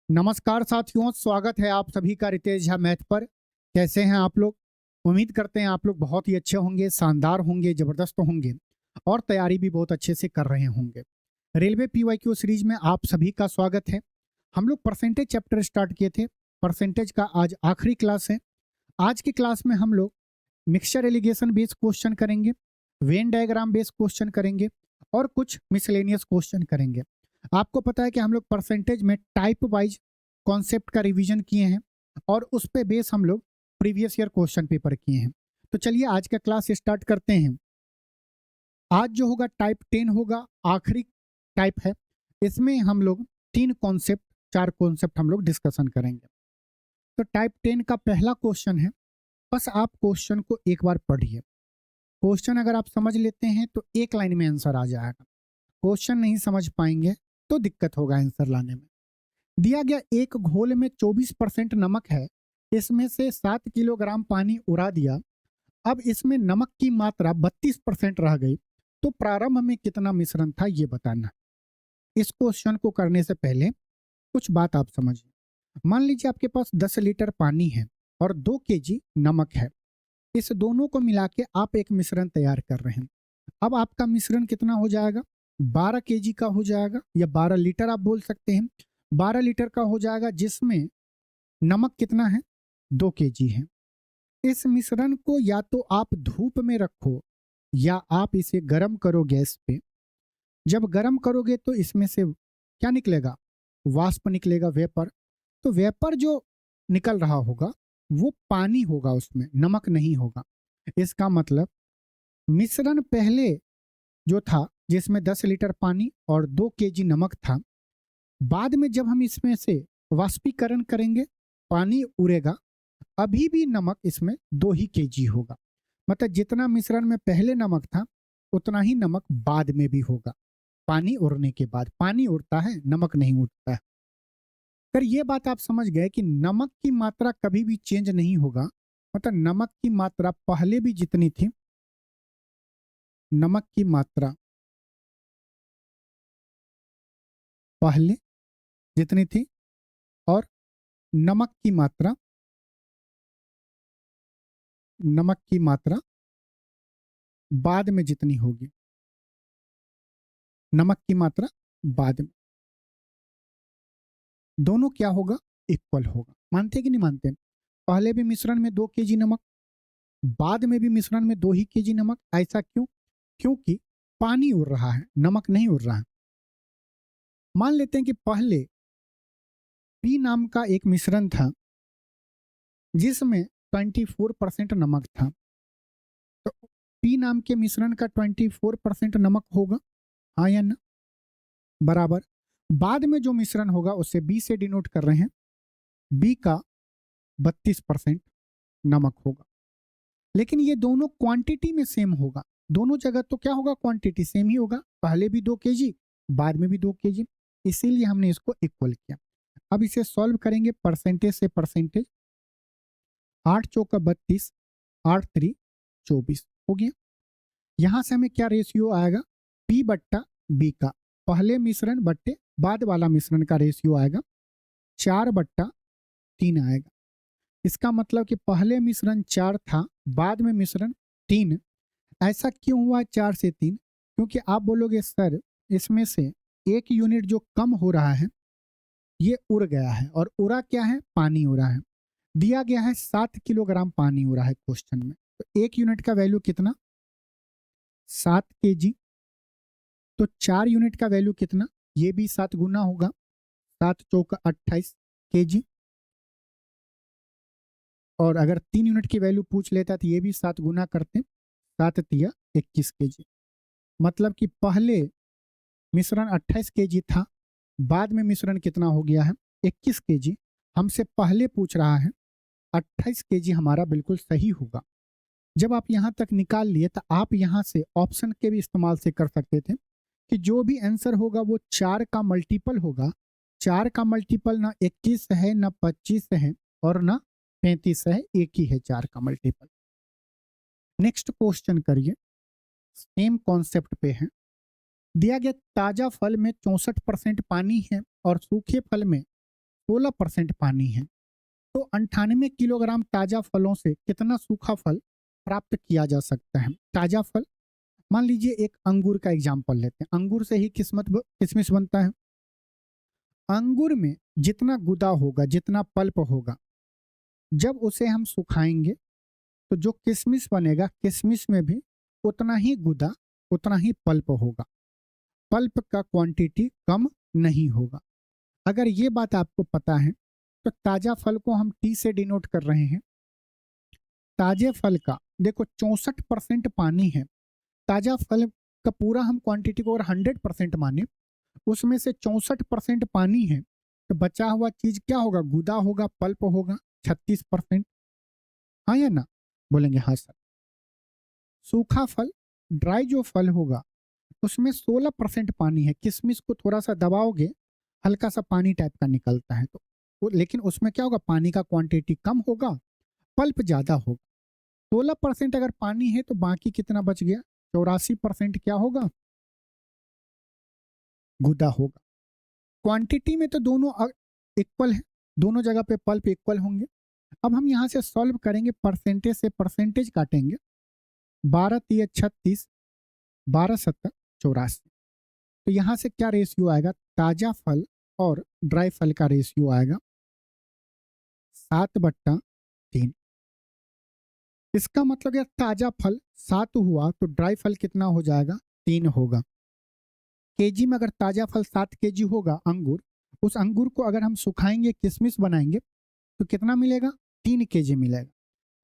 नमस्कार साथियों, स्वागत है आप सभी का रितेश झा मैथ पर। कैसे हैं आप लोग? उम्मीद करते हैं आप लोग बहुत ही अच्छे होंगे, शानदार होंगे, जबरदस्त होंगे और तैयारी भी बहुत अच्छे से कर रहे होंगे। रेलवे पीवाईक्यू सीरीज में आप सभी का स्वागत है। हम लोग परसेंटेज चैप्टर स्टार्ट किए थे। परसेंटेज का आज आखिरी क्लास है। आज की क्लास में हम लोग मिक्सचर एलिगेशन बेस्ड क्वेश्चन करेंगे, वेन डायग्राम बेस्ड क्वेश्चन करेंगे और कुछ मिसलेनियस क्वेश्चन करेंगे। आपको पता है कि हम लोग परसेंटेज में टाइप वाइज कॉन्सेप्ट का रिवीजन किए हैं और उस पे बेस हम लोग प्रीवियस ईयर क्वेश्चन पेपर किए हैं। तो चलिए आज का क्लास स्टार्ट करते हैं। आज जो होगा टाइप 10 होगा, आखिरी टाइप है। इसमें हम लोग चार कॉन्सेप्ट हम लोग डिस्कशन करेंगे। तो टाइप 10 का पहला क्वेश्चन है। बस आप क्वेश्चन को एक बार पढ़िए। क्वेश्चन अगर आप समझ लेते हैं तो एक लाइन में आंसर आ जाएगा। क्वेश्चन नहीं समझ पाएंगे तो दिक्कत होगा आंसर लाने में। दिया गया एक घोल में 24% नमक है, इसमें से 7 किलोग्राम पानी उड़ा दिया। अब इसमें नमक की मात्रा 32% रह गई, तो प्रारंभ में कितना मिश्रण था ये बताना। इस क्वेश्चन को करने से पहले कुछ बात आप समझिए। मान लीजिए आपके पास 10 लीटर पानी है और 2 केजी नमक है। इस दोनों को मिला के आप एक मिश्रण तैयार कर रहे हैं। अब आपका मिश्रण कितना हो जाएगा? 12 केजी का हो जाएगा, या 12 लीटर आप बोल सकते हैं। 12 लीटर का हो जाएगा, जिसमें नमक कितना है? 2 केजी है। इस मिश्रण को या तो आप धूप में रखो या आप इसे गर्म करो गैस पे। जब गर्म करोगे तो इसमें से क्या निकलेगा? वाष्प निकलेगा, वेपर। तो वेपर जो निकल रहा होगा वो पानी होगा, उसमें नमक नहीं होगा। इसका मतलब मिश्रण पहले जो था, जिसमें 10 लीटर पानी और 2 केजी नमक था, बाद में जब हम इसमें से वाष्पीकरण करेंगे, पानी उड़ेगा, अभी भी नमक इसमें 2 ही केजी होगा। मतलब जितना मिश्रण में पहले नमक था उतना ही नमक बाद में भी होगा। पानी उड़ने के बाद, पानी उड़ता है, नमक नहीं उड़ता है। अगर ये बात आप समझ गए कि नमक की मात्रा कभी भी चेंज नहीं होगा, मतलब नमक की मात्रा पहले भी जितनी थी, नमक की मात्रा पहले जितनी थी और नमक की मात्रा नमक की मात्रा बाद में जितनी होगी, नमक की मात्रा बाद में, दोनों क्या होगा? इक्वल होगा। मानते कि नहीं मानते? पहले भी मिश्रण में 2 केजी नमक, बाद में भी मिश्रण में 2 ही केजी नमक। ऐसा क्यों? क्योंकि पानी उड़ रहा है, नमक नहीं उड़ रहा है। मान लेते हैं कि पहले पी नाम का एक मिश्रण था जिसमें 24% नमक था। तो पी नाम के मिश्रण का 24% नमक होगा, हाँ या ना? बराबर। बाद में जो मिश्रण होगा उसे बी से डिनोट कर रहे हैं, बी का 32% नमक होगा। लेकिन ये दोनों क्वांटिटी में सेम होगा। दोनों जगह तो क्या होगा? क्वांटिटी सेम ही होगा। पहले भी 2 केजी, बाद में भी 2 केजी, इसीलिए हमने इसको इक्वल किया। अब इसे सॉल्व करेंगे परसेंटेज से परसेंटेज। 8 चौका 32, 8 3 24 हो गया। यहां से हमें क्या रेशियो आएगा? पी बट्टा बी का, पहले मिश्रण बट्टे बाद वाला मिश्रण का रेशियो आएगा 4/3 आएगा। इसका मतलब कि पहले मिश्रण 4 था, बाद में मिश्रण 3। ऐसा क्यों हुआ 4 से 3? क्योंकि आप बोलोगे सर इसमें से एक यूनिट जो कम हो रहा है ये उड़ गया है, और उड़ा क्या है? पानी उड़ा है। दिया गया है 7 किलोग्राम पानी उड़ा है क्वेश्चन में, तो एक यूनिट का वैल्यू कितना? 7 केजी। तो 4 यूनिट का वैल्यू कितना? ये भी 7 गुना होगा, 7 चौका 28 केजी। और अगर 3 यूनिट की वैल्यू पूछ लेता तो ये भी 7 गुना करते, 7 तिया 21 केजी। मतलब कि पहले मिश्रण 28 केजी था, बाद में मिश्रण कितना हो गया है? 21 केजी। हमसे पहले पूछ रहा है 28 केजी, हमारा बिल्कुल सही होगा। जब आप यहाँ तक निकाल लिए तो आप यहाँ से ऑप्शन के भी इस्तेमाल से कर सकते थे कि जो भी आंसर होगा वो 4 का मल्टीपल होगा। 4 का मल्टीपल ना 21 है, ना 25 है और ना 35 है, एक ही है 4 का मल्टीपल। नेक्स्ट क्वेश्चन करिए, सेम कॉन्सेप्ट पे है। दिया गया ताजा फल में 64% पानी है और सूखे फल में 16% पानी है। तो 98 किलोग्राम ताजा फलों से कितना सूखा फल प्राप्त किया जा सकता है? ताजा फल, मान लीजिए एक अंगूर का एग्जाम्पल लेते हैं। अंगूर से ही किशमिश बनता है। अंगूर में जितना गुदा होगा, जितना पल्प होगा, जब उसे हम सुखाएंगे तो जो किशमिश बनेगा, किशमिश में भी उतना ही गुदा, उतना ही पल्प होगा। पल्प का क्वांटिटी कम नहीं होगा। अगर ये बात आपको पता है तो ताजा फल को हम टी से डिनोट कर रहे हैं। ताजे फल का देखो 64% पानी है। ताजा फल का पूरा हम क्वांटिटी को अगर 100% माने, उसमें से 64% पानी है, तो बचा हुआ चीज क्या होगा? गुदा होगा, पल्प होगा 36%। हाँ या ना? बोलेंगे हाँ सर। सूखा फल, ड्राई जो फल होगा, उसमें 16% पानी है। किशमिश को थोड़ा सा दबाओगे, हल्का सा पानी टाइप का निकलता है, तो लेकिन उसमें क्या होगा? पानी का क्वांटिटी कम होगा, पल्प ज्यादा होगा। 16% अगर पानी है तो बाकी कितना बच गया? 84% क्या होगा? गुदा होगा। क्वांटिटी में तो दोनों इक्वल है, दोनों जगह पे पल्प इक्वल होंगे। अब हम यहाँ से सॉल्व करेंगे, परसेंटेज से परसेंटेज काटेंगे। 12 तिया 36, 12 सत्तर 84। तो यहाँ से क्या रेशियो आएगा? ताजा फल और ड्राई फल का रेशियो आएगा 7/3। इसका मतलब है ताजा फल 7 हुआ तो ड्राई फल कितना हो जाएगा? 3 होगा। केजी में अगर ताजा फल 7 केजी होगा अंगूर, उस अंगूर को अगर हम सुखाएंगे, किशमिश बनाएंगे, तो कितना मिलेगा? 3 केजी मिलेगा।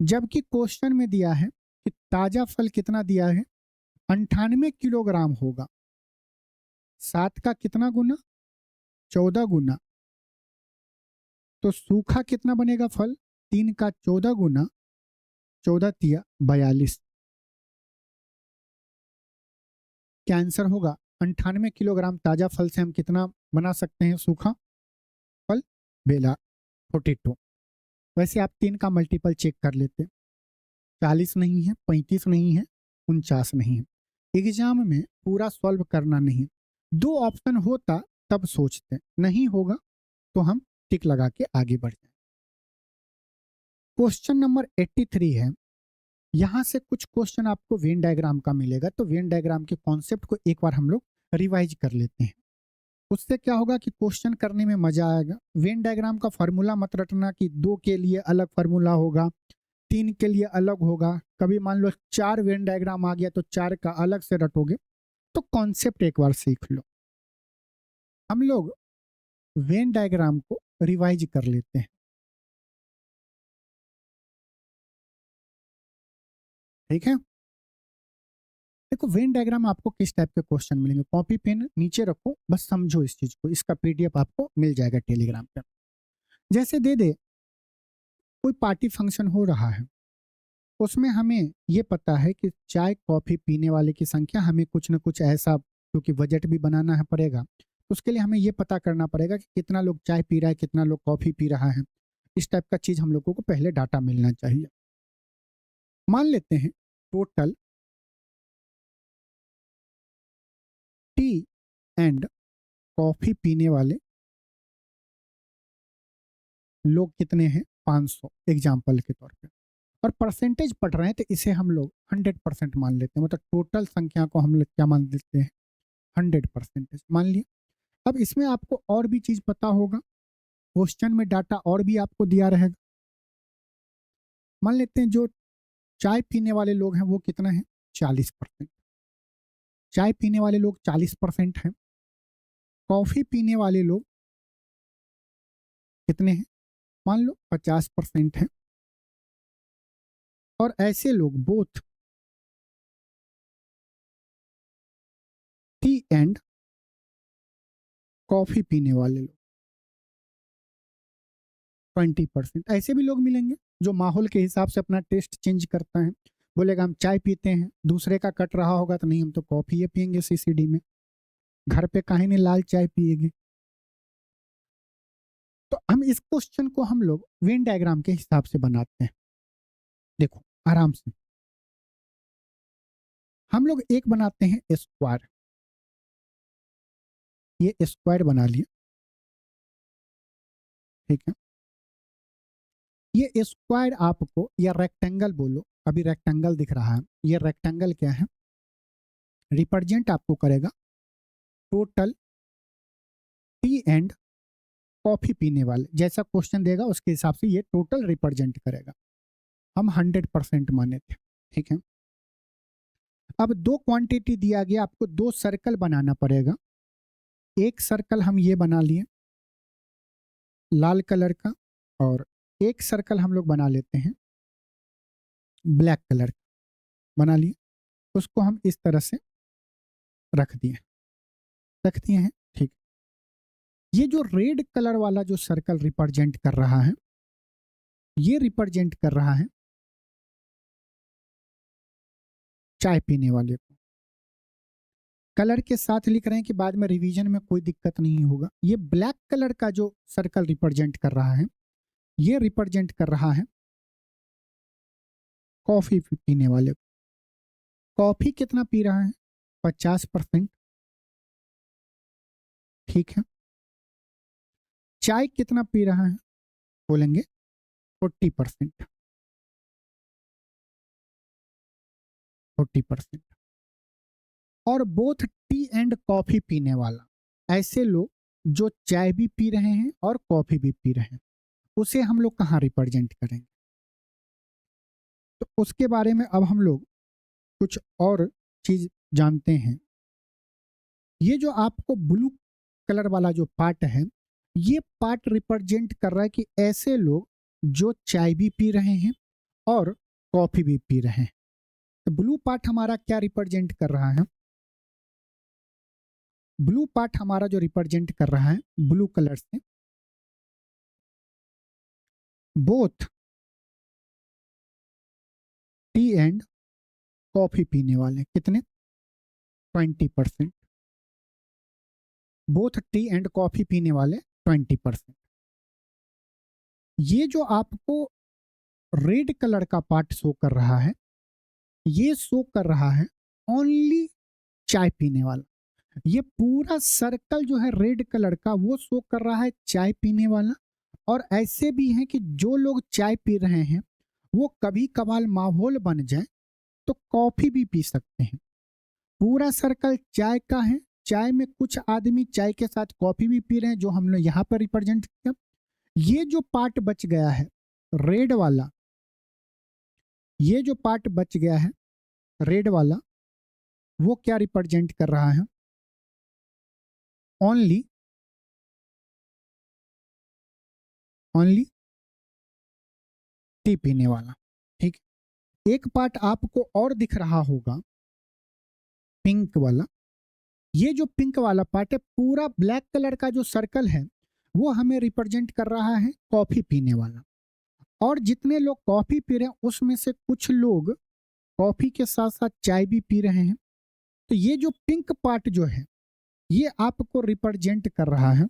जबकि क्वेश्चन में दिया है कि ताजा फल कितना दिया है? 98 किलोग्राम होगा। 7 का कितना गुना? 14 गुना। तो सूखा कितना बनेगा फल? 3 का 14 गुना, 14 तिया 42। क्या आंसर होगा? 98 किलोग्राम ताजा फल से हम कितना बना सकते हैं सूखा फल? बेला 42। वैसे आप 3 का मल्टीपल चेक कर लेते। 40 नहीं है, 35 नहीं है, 49 नहीं है। एग्जाम में पूरा सॉल्व करना नहीं, 2 ऑप्शन होता तब सोचते, नहीं होगा तो हम टिक लगा के आगे बढ़ जाए। क्वेश्चन नंबर 83 है। यहाँ से कुछ क्वेश्चन आपको वेन डायग्राम का मिलेगा, तो वेन डायग्राम के कॉन्सेप्ट को एक बार हम लोग रिवाइज कर लेते हैं। उससे क्या होगा कि क्वेश्चन करने में मजा आएगा। वेन डायग्राम का फॉर्मूला मत रटना कि 2 के लिए अलग फॉर्मूला होगा, 3 के लिए अलग होगा। कभी मान लो 4 वेन डायग्राम आ गया तो 4 का अलग से रटोगे। तो कॉन्सेप्ट एक बार सीख लो। हम लोग वेन डायग्राम को रिवाइज कर लेते हैं, ठीक है? देखो वेन डायग्राम आपको किस टाइप के क्वेश्चन मिलेंगे, कॉपी पेन नीचे रखो, बस समझो इस चीज को। इसका पीडीएफ आपको मिल जाएगा टेलीग्राम पे। जैसे दे दे कोई पार्टी फंक्शन हो रहा है, उसमें हमें ये पता है कि चाय कॉफी पीने वाले की संख्या, हमें कुछ ना कुछ ऐसा, क्योंकि बजट भी बनाना है पड़ेगा, उसके लिए हमें ये पता करना पड़ेगा कि कितना लोग चाय पी रहा है, कितना लोग कॉफी पी रहा है। इस टाइप का चीज हम लोगों को पहले डाटा मिलना चाहिए। मान लेते हैं टोटल टी एंड कॉफी पीने वाले लोग कितने हैं? 500 एग्जाम्पल के तौर पे। और परसेंटेज पढ़ रहे हैं तो इसे हम लोग 100% मान लेते हैं। मतलब टोटल संख्या को हम लोग क्या मान लेते हैं? 100% मान लिया। अब इसमें आपको और भी चीज पता होगा, क्वेश्चन में डाटा और भी आपको दिया रहेगा। मान लेते हैं जो चाय पीने वाले लोग हैं वो कितना है? 40%। चाय पीने वाले लोग 40% हैं। कॉफी पीने वाले लोग कितने हैं? मान लो 50% हैं। और ऐसे लोग बोथ टी एंड कॉफी पीने वाले लोग 20%। ऐसे भी लोग मिलेंगे जो माहौल के हिसाब से अपना टेस्ट चेंज करता है। बोलेगा हम चाय पीते हैं, दूसरे का कट रहा होगा तो नहीं हम तो कॉफी ही पियेंगे सीसीडी में, घर पे काहे नहीं लाल चाय पिएंगे। तो हम इस क्वेश्चन को हम लोग वेन डायग्राम के हिसाब से बनाते हैं। देखो आराम से हम लोग एक बनाते हैं स्क्वायर। ये स्क्वायर बना लिया। ठीक है। ये स्क्वायर आपको या रेक्टेंगल बोलो, अभी रेक्टेंगल दिख रहा है, ये रेक्टेंगल क्या है, रिप्रेजेंट आपको करेगा टोटल टी एंड कॉफी पीने वाले। जैसा क्वेश्चन देगा उसके हिसाब से ये टोटल रिप्रेजेंट करेगा। हम 100% माने थे, ठीक है। अब दो क्वांटिटी दिया गया, आपको दो सर्कल बनाना पड़ेगा। एक सर्कल हम ये बना लिए लाल कलर का, और एक सर्कल हम लोग बना लेते हैं ब्लैक कलर का, बना लिए। उसको हम इस तरह से रख दिए हैं, ठीक। ये जो रेड कलर वाला जो सर्कल रिप्रेजेंट कर रहा है, ये रिप्रेजेंट कर रहा है चाय पीने वाले को। कलर के साथ लिख रहे हैं कि बाद में रिवीजन में कोई दिक्कत नहीं होगा। ये ब्लैक कलर का जो सर्कल रिप्रेजेंट कर रहा है, ये रिप्रेजेंट कर रहा है कॉफी पीने वाले को। कॉफी कितना पी रहा है, 50%, ठीक है। चाय कितना पी रहा है, बोलेंगे 40%। और बोथ टी एंड कॉफी पीने वाला, ऐसे लोग जो चाय भी पी रहे हैं और कॉफी भी पी रहे हैं, उसे हम लोग कहाँ रिप्रेजेंट करेंगे। तो उसके बारे में अब हम लोग कुछ और चीज जानते हैं। ये जो आपको ब्लू कलर वाला जो पार्ट है, ये पार्ट रिप्रेजेंट कर रहा है कि ऐसे लोग जो चाय भी पी रहे हैं और कॉफी भी पी रहे हैं। तो ब्लू पार्ट हमारा क्या रिप्रेजेंट कर रहा है, ब्लू पार्ट हमारा जो रिप्रेजेंट कर रहा है ब्लू कलर से, बोथ टी एंड कॉफी पीने वाले कितने, 20%। बोथ टी एंड कॉफी पीने वाले 20%। ये जो आपको रेड कलर का पार्ट शो कर रहा है, ये शो कर रहा है ओनली चाय पीने वाला। ये पूरा सर्कल जो है रेड कलर का, वो शो कर रहा है चाय पीने वाला। और ऐसे भी हैं कि जो लोग चाय पी रहे हैं वो कभी कभार माहौल बन जाए तो कॉफी भी पी सकते हैं। पूरा सर्कल चाय का है, चाय में कुछ आदमी चाय के साथ कॉफी भी पी रहे हैं, जो हमने यहाँ पर रिप्रेजेंट किया। ये जो पार्ट बच गया है रेड वाला, ये जो पार्ट बच गया है रेड वाला, वो क्या रिप्रेजेंट कर रहा है, ओनली टी पीने वाला, ठीक। एक पार्ट आपको और दिख रहा होगा पिंक वाला। ये जो पिंक वाला पार्ट है, पूरा ब्लैक कलर का जो सर्कल है, वो हमें रिप्रेजेंट कर रहा है कॉफी पीने वाला। और जितने लोग कॉफी पी रहे हैं उसमें से कुछ लोग कॉफी के साथ साथ चाय भी पी रहे हैं। तो ये जो पिंक पार्ट जो है, ये आपको रिप्रेजेंट कर रहा है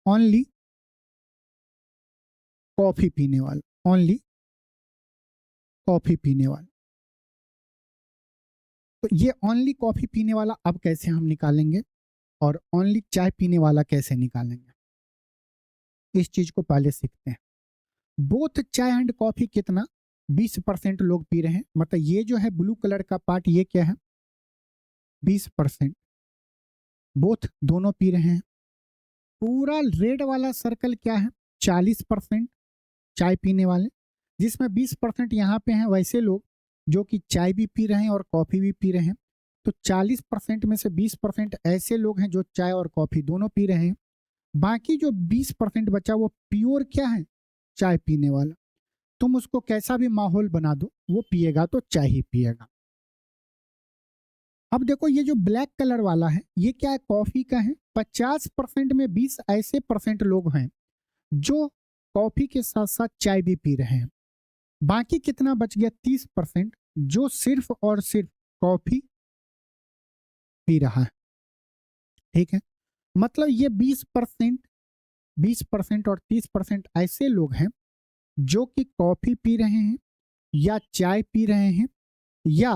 ओनली कॉफी पीने वाला, ओनली कॉफी पीने वाला। तो ये ओनली कॉफी पीने वाला अब कैसे हम निकालेंगे और ओनली चाय पीने वाला कैसे निकालेंगे, इस चीज को पहले सीखते हैं। बोथ चाय एंड कॉफी कितना, 20% लोग पी रहे हैं। मतलब ये जो है ब्लू कलर का पार्ट, ये क्या है, 20%। बोथ दोनों पी रहे हैं। पूरा रेड वाला सर्कल क्या है, 40% चाय पीने वाले, जिसमें 20% यहाँ पे हैं वैसे लोग जो कि चाय भी पी रहे हैं और कॉफी भी पी रहे हैं। तो 40% में से 20% ऐसे लोग हैं जो चाय और कॉफी दोनों पी रहे हैं। बाकी जो 20% बचा वो प्योर क्या है, चाय पीने वाला। तुम उसको कैसा भी माहौल बना दो, वो पिएगा तो चाय ही पिएगा। अब देखो ये जो ब्लैक कलर वाला है, ये क्या है, कॉफी का है। 50% में 20 ऐसे परसेंट लोग हैं जो कॉफी के साथ साथ चाय भी पी रहे हैं। बाकी कितना बच गया, 30% जो सिर्फ और सिर्फ कॉफी पी रहा है, ठीक है। मतलब ये 20% और 30% ऐसे लोग हैं जो कि कॉफी पी रहे हैं या चाय पी रहे हैं या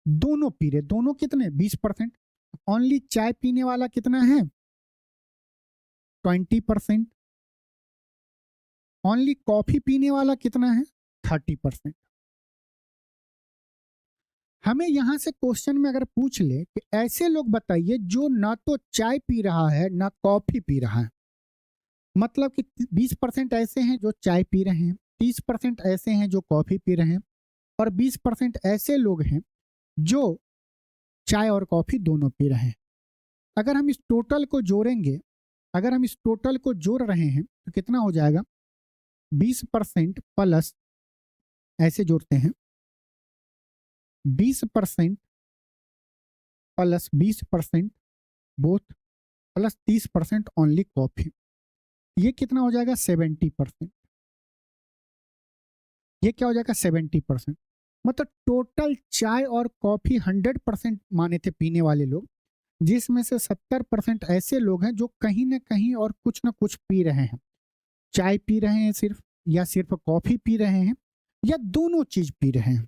दोनों पी रहे। दोनों कितने, 20%। ओनली चाय पीने वाला कितना है, 20%। ओनली कॉफी पीने वाला कितना है? 30%। हमें यहां से क्वेश्चन में अगर पूछ ले कि ऐसे लोग बताइए जो ना तो चाय पी रहा है ना कॉफी पी रहा है, मतलब कि 20% ऐसे हैं जो चाय पी रहे हैं, 30% ऐसे हैं जो कॉफी पी रहे हैं, और 20% ऐसे लोग हैं जो चाय और कॉफी दोनों पी रहे हैं। अगर हम इस टोटल को जोड़ेंगे, अगर हम इस टोटल को जोड़ रहे हैं तो कितना हो जाएगा? 20% प्लस, ऐसे जोड़ते हैं, 20% plus 20% both, plus 30% only coffee, ये कितना हो जाएगा? 70%। ये क्या हो जाएगा? 70%। मतलब टोटल चाय और कॉफी 100% माने थे पीने वाले लोग, जिसमें से 70% ऐसे लोग हैं जो कहीं ना कहीं और कुछ ना कुछ पी रहे हैं। चाय पी रहे हैं सिर्फ, या सिर्फ कॉफी पी रहे हैं, या दोनों चीज पी रहे हैं।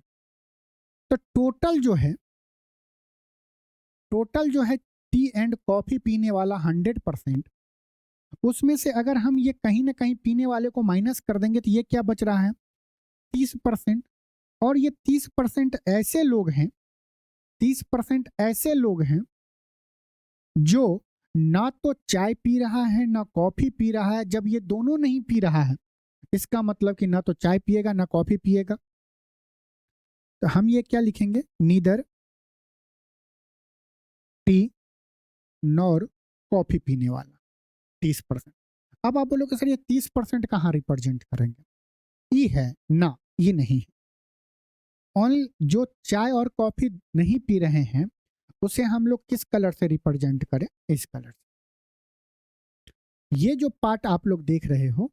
तो टोटल जो है टी एंड कॉफी पीने वाला 100%, उसमें से अगर हम ये कहीं ना कहीं पीने वाले को माइनस कर देंगे तो ये क्या बच रहा है? 30%। और ये 30% ऐसे लोग हैं, 30% ऐसे लोग हैं जो ना तो चाय पी रहा है ना कॉफी पी रहा है। जब ये दोनों नहीं पी रहा है, इसका मतलब कि ना तो चाय पिएगा ना कॉफी पिएगा। तो हम ये क्या लिखेंगे? नीदर टी नॉर कॉफी पीने वाला 30%। अब आप बोलोगे सर ये 30% कहाँ रिप्रेजेंट करेंगे? ई है ना, ये नहीं है। ओनली जो चाय और कॉफी नहीं पी रहे हैं उसे हम लोग किस कलर से रिप्रेजेंट करें? इस कलर से। ये जो पार्ट आप लोग देख रहे हो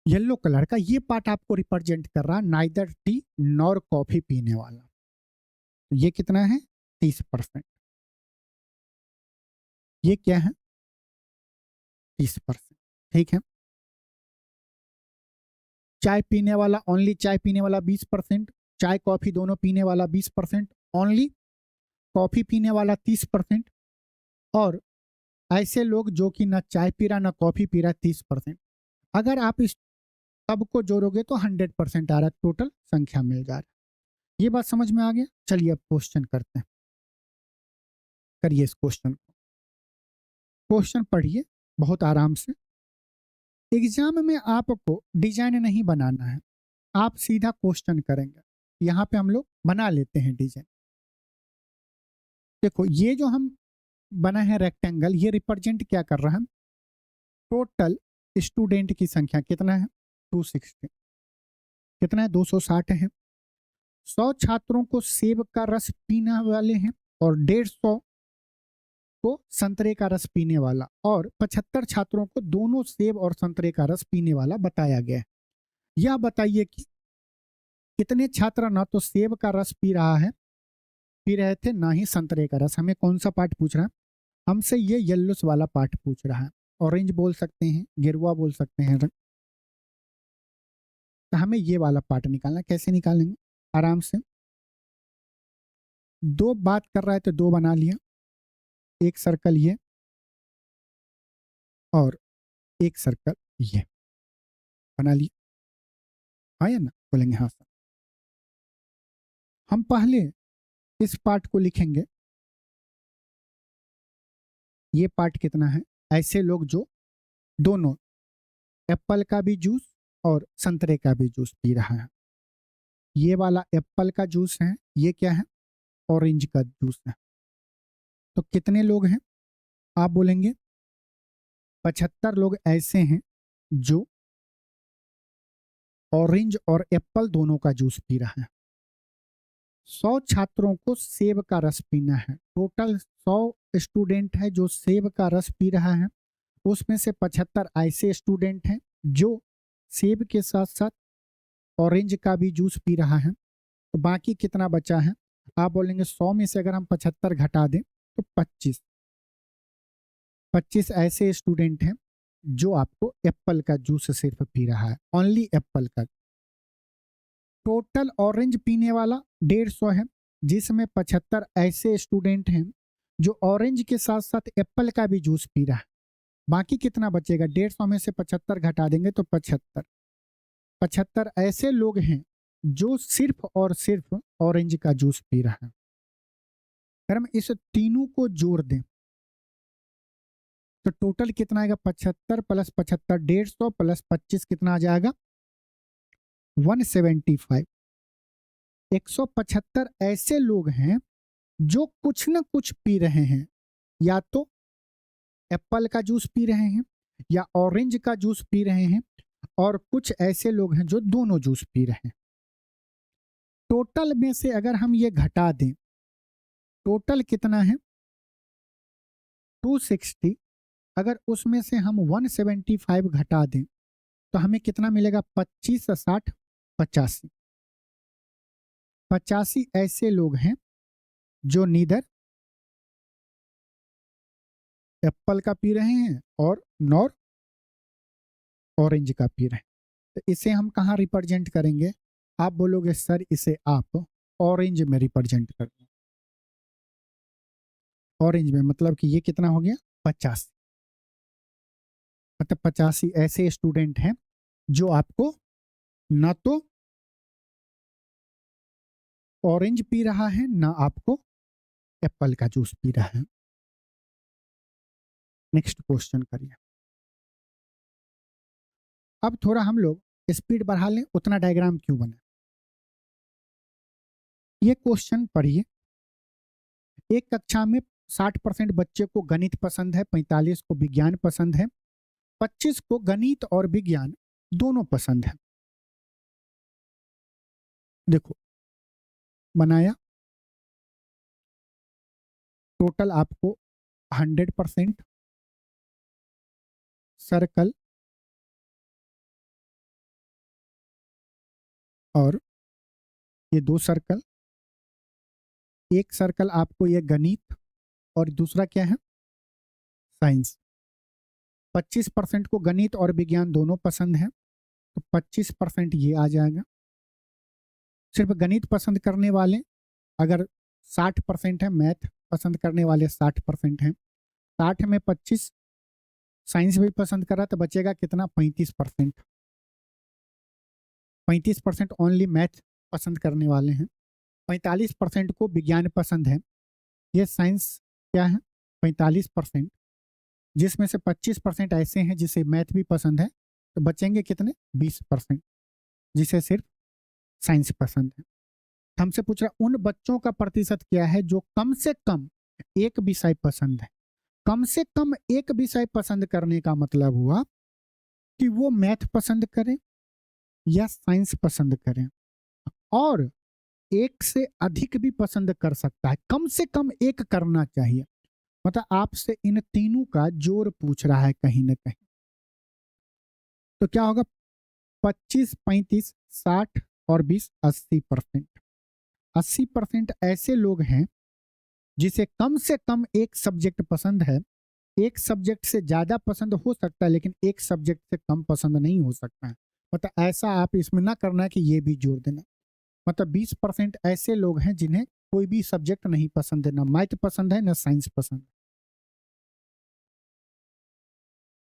येलो कलर का, ये पार्ट आपको रिप्रेजेंट कर रहा है नाइदर टी नॉर कॉफी पीने वाला। तो ये कितना है? 30%। ये क्या है? 30%। ठीक है। चाय पीने वाला, ओनली चाय पीने वाला 20%, चाय कॉफी दोनों पीने वाला 20%, ओनली कॉफी पीने वाला 30%, और ऐसे लोग जो कि ना चाय पी रहा ना कॉफी पी रहा 30%। अगर आप इस सबको जोड़ोगे तो 100% आ रहा है, टोटल संख्या मिल जा रहा है। ये बात समझ में आ गया? चलिए अब क्वेश्चन करते हैं। करिए इस क्वेश्चन को, क्वेश्चन पढ़िए बहुत आराम से। एग्जाम में आपको डिजाइन नहीं बनाना है, आप सीधा क्वेश्चन करेंगे। यहाँ पे हम लोग बना लेते हैं डिजाइन। देखो ये जो हम बना है रेक्टेंगल, ये रिप्रेजेंट क्या कर रहा है? टोटल स्टूडेंट की संख्या कितना है? 260। कितना है? 260 है। 100 छात्रों को सेब का रस पीने वाले हैं और 150 को संतरे का रस पीने वाला, और 75 छात्रों को दोनों सेब और संतरे का रस पीने वाला बताया गया है। यह बताइए कि कितने छात्र ना तो सेब का रस पी रहे थे ना ही संतरे का रस। हमें कौन सा पार्ट पूछ रहा है? हमसे ये येलोस वाला पार्ट पूछ रहा है। ऑरेंज बोल सकते हैं, गिरवा बोल सकते हैं। तो हमें ये वाला पार्ट निकालना। कैसे निकालेंगे? आराम से। दो बात कर रहा है तो दो बना लिया, एक सर्कल ये और एक सर्कल ये बना लिया। हाँ या ना? बोलेंगे हाँ सर। हम पहले इस पार्ट को लिखेंगे। ये पार्ट कितना है? ऐसे लोग जो दोनों एप्पल का भी जूस और संतरे का भी जूस पी रहा है। ये वाला एप्पल का जूस है, ये क्या है? ऑरेंज का जूस है। तो कितने लोग हैं? आप बोलेंगे 75 लोग ऐसे हैं जो ऑरेंज और एप्पल दोनों का जूस पी रहा है। 100 छात्रों को सेब का रस पीना है। टोटल 100 स्टूडेंट है जो सेब का रस पी रहा है, उसमें से 75 ऐसे स्टूडेंट हैं जो सेब के साथ साथ ऑरेंज का भी जूस पी रहा है। तो बाकी कितना बचा है? आप बोलेंगे 100 में से अगर हम 75 घटा दें तो 25 ऐसे स्टूडेंट हैं जो आपको एप्पल का जूस सिर्फ पी रहा है, ओनली एप्पल का। टोटल ऑरेंज पीने वाला 150 है, जिसमें 75 ऐसे स्टूडेंट हैं जो ऑरेंज के साथ साथ एप्पल का भी जूस पी रहा है, बाकी कितना बचेगा? 150 में से 75 घटा देंगे तो 75। 75 ऐसे लोग हैं जो सिर्फ और सिर्फ ऑरेंज का जूस पी रहा है। अगर हम इस तीनों को जोड़ दें तो टोटल कितना आएगा? 75 प्लस 75, 150 प्लस 25 कितना आ जाएगा? 175। 175 ऐसे लोग हैं जो कुछ ना कुछ पी रहे हैं, या तो एप्पल का जूस पी रहे हैं या ऑरेंज का जूस पी रहे हैं, और कुछ ऐसे लोग हैं जो दोनों जूस पी रहे हैं। टोटल में से अगर हम ये घटा दें, टोटल कितना है? 260। अगर उसमें से हम 175 घटा दें तो हमें कितना मिलेगा? 25 60 85। 85 ऐसे लोग हैं जो नीदर एप्पल का पी रहे हैं और नॉर ऑरेंज का पी रहे हैं। तो इसे हम कहाँ रिप्रेजेंट करेंगे? आप बोलोगे सर इसे आप ऑरेंज में रिप्रेजेंट कर दो। ऑरेंज में मतलब कि ये कितना हो गया? 50। मतलब 85 ऐसे स्टूडेंट हैं जो आपको ना तो ऑरेंज पी रहा है ना आपको एप्पल का जूस पी रहा है। नेक्स्ट क्वेश्चन करिए। अब थोड़ा हम लोग स्पीड बढ़ा लें, उतना डायग्राम क्यों बने। ये क्वेश्चन पढ़िए। एक कक्षा में 60% बच्चे को गणित पसंद है, 45 को विज्ञान पसंद है, 25 को गणित और विज्ञान दोनों पसंद है। देखो बनाया, टोटल आपको 100% सर्कल और ये 2 सर्कल, एक सर्कल आपको ये गणित और दूसरा क्या है? साइंस। 25% को गणित और विज्ञान दोनों पसंद है तो 25% ये आ जाएगा। सिर्फ गणित पसंद करने वाले अगर 60% है, मैथ पसंद करने वाले 60% हैं, 60 में 25 साइंस भी पसंद करा तो बचेगा कितना? 35%। 35% ओनली मैथ पसंद करने वाले हैं, 45% को विज्ञान पसंद है। ये साइंस क्या है? 45%, जिसमें से 25% ऐसे हैं जिसे मैथ भी पसंद है, तो बचेंगे कितने? 20% जिसे सिर्फ साइंस पसंद है। हमसे पूछ रहा उन बच्चों का प्रतिशत क्या है जो कम से कम एक विषय पसंद है। कम से कम एक विषय पसंद करने का मतलब हुआ कि वो मैथ पसंद करें या साइंस पसंद करें, और एक से अधिक भी पसंद कर सकता है, कम से कम एक करना चाहिए। मतलब आपसे इन तीनों का जोड़ पूछ रहा है कहीं ना कहीं। तो क्या होगा? 25 35 60 और 20 80%। 80% ऐसे लोग हैं जिसे कम से कम एक सब्जेक्ट पसंद है। एक सब्जेक्ट से ज्यादा पसंद हो सकता है लेकिन एक सब्जेक्ट से कम पसंद नहीं हो सकता है। मतलब ऐसा आप इसमें ना करना कि ये भी जोड़ देना। मतलब 20% ऐसे लोग हैं जिन्हें कोई भी सब्जेक्ट नहीं पसंद है, ना मैथ पसंद है ना साइंस पसंद है।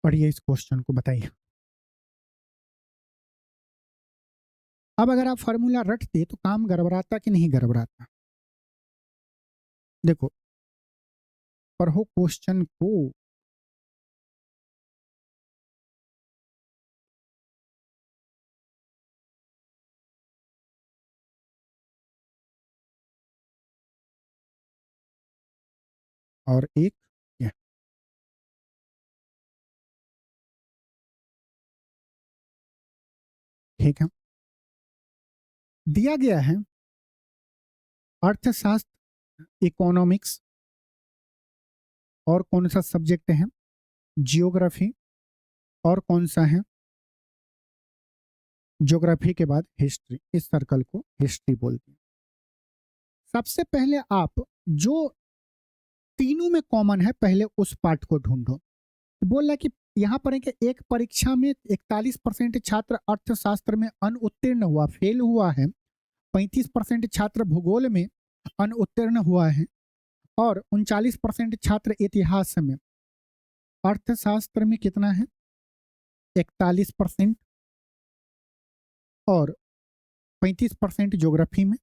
पढ़िए इस क्वेश्चन को, बताइए। अब अगर आप फार्मूला रटते तो काम गड़बड़ाता कि नहीं गड़बड़ाता? देखो पढ़ो क्वेश्चन को। और एक ये, ठीक है। दिया गया है अर्थशास्त्र, इकोनॉमिक्स, और कौन सा सब्जेक्ट है? जियोग्राफी, और कौन सा है? ज्योग्राफी के बाद हिस्ट्री। इस सर्कल को हिस्ट्री बोलते हैं। सबसे पहले आप जो तीनों में कॉमन है पहले उस पार्ट को ढूंढो। बोल रहा कि यहाँ पर है कि एक परीक्षा में 41% छात्र अर्थशास्त्र में अनुत्तीर्ण हुआ, फेल हुआ है। 35% छात्र भूगोल में अनुत्तीर्ण हुआ है और 39% छात्र इतिहास में। अर्थशास्त्र में कितना है? 41% और 35% ज्योग्राफी में।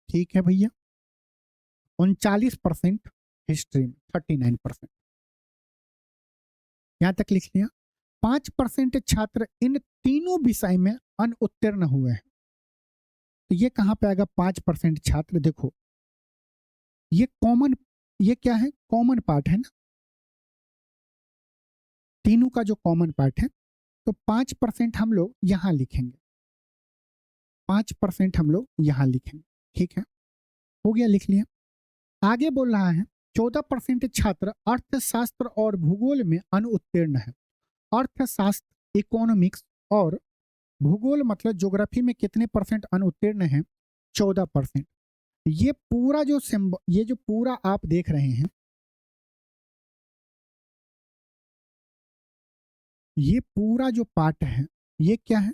ठीक है भैया। 39% हिस्ट्री में, 39%। यहां तक लिख लिया। 5% छात्र इन तीनों विषय में अनुत्तीर्ण हुए हैं। तो ये कहां पे आएगा? 5% छात्र। देखो ये कॉमन, ये क्या है? कॉमन पार्ट है ना, तीनों का जो कॉमन पार्ट है। तो 5% हम लोग यहां लिखेंगे, 5% हम लोग यहां लिखेंगे। ठीक है, हो गया, लिख लिया। आगे बोल रहा है 14% छात्र अर्थशास्त्र और भूगोल में अनुत्तीर्ण है। अर्थशास्त्र, इकोनॉमिक्स और भूगोल मतलब ज्योग्राफी में कितने परसेंट अनुत्तीर्ण हैं? 14%। ये पूरा जो ये जो पूरा आप देख रहे हैं, ये पूरा जो पार्ट है, ये क्या है?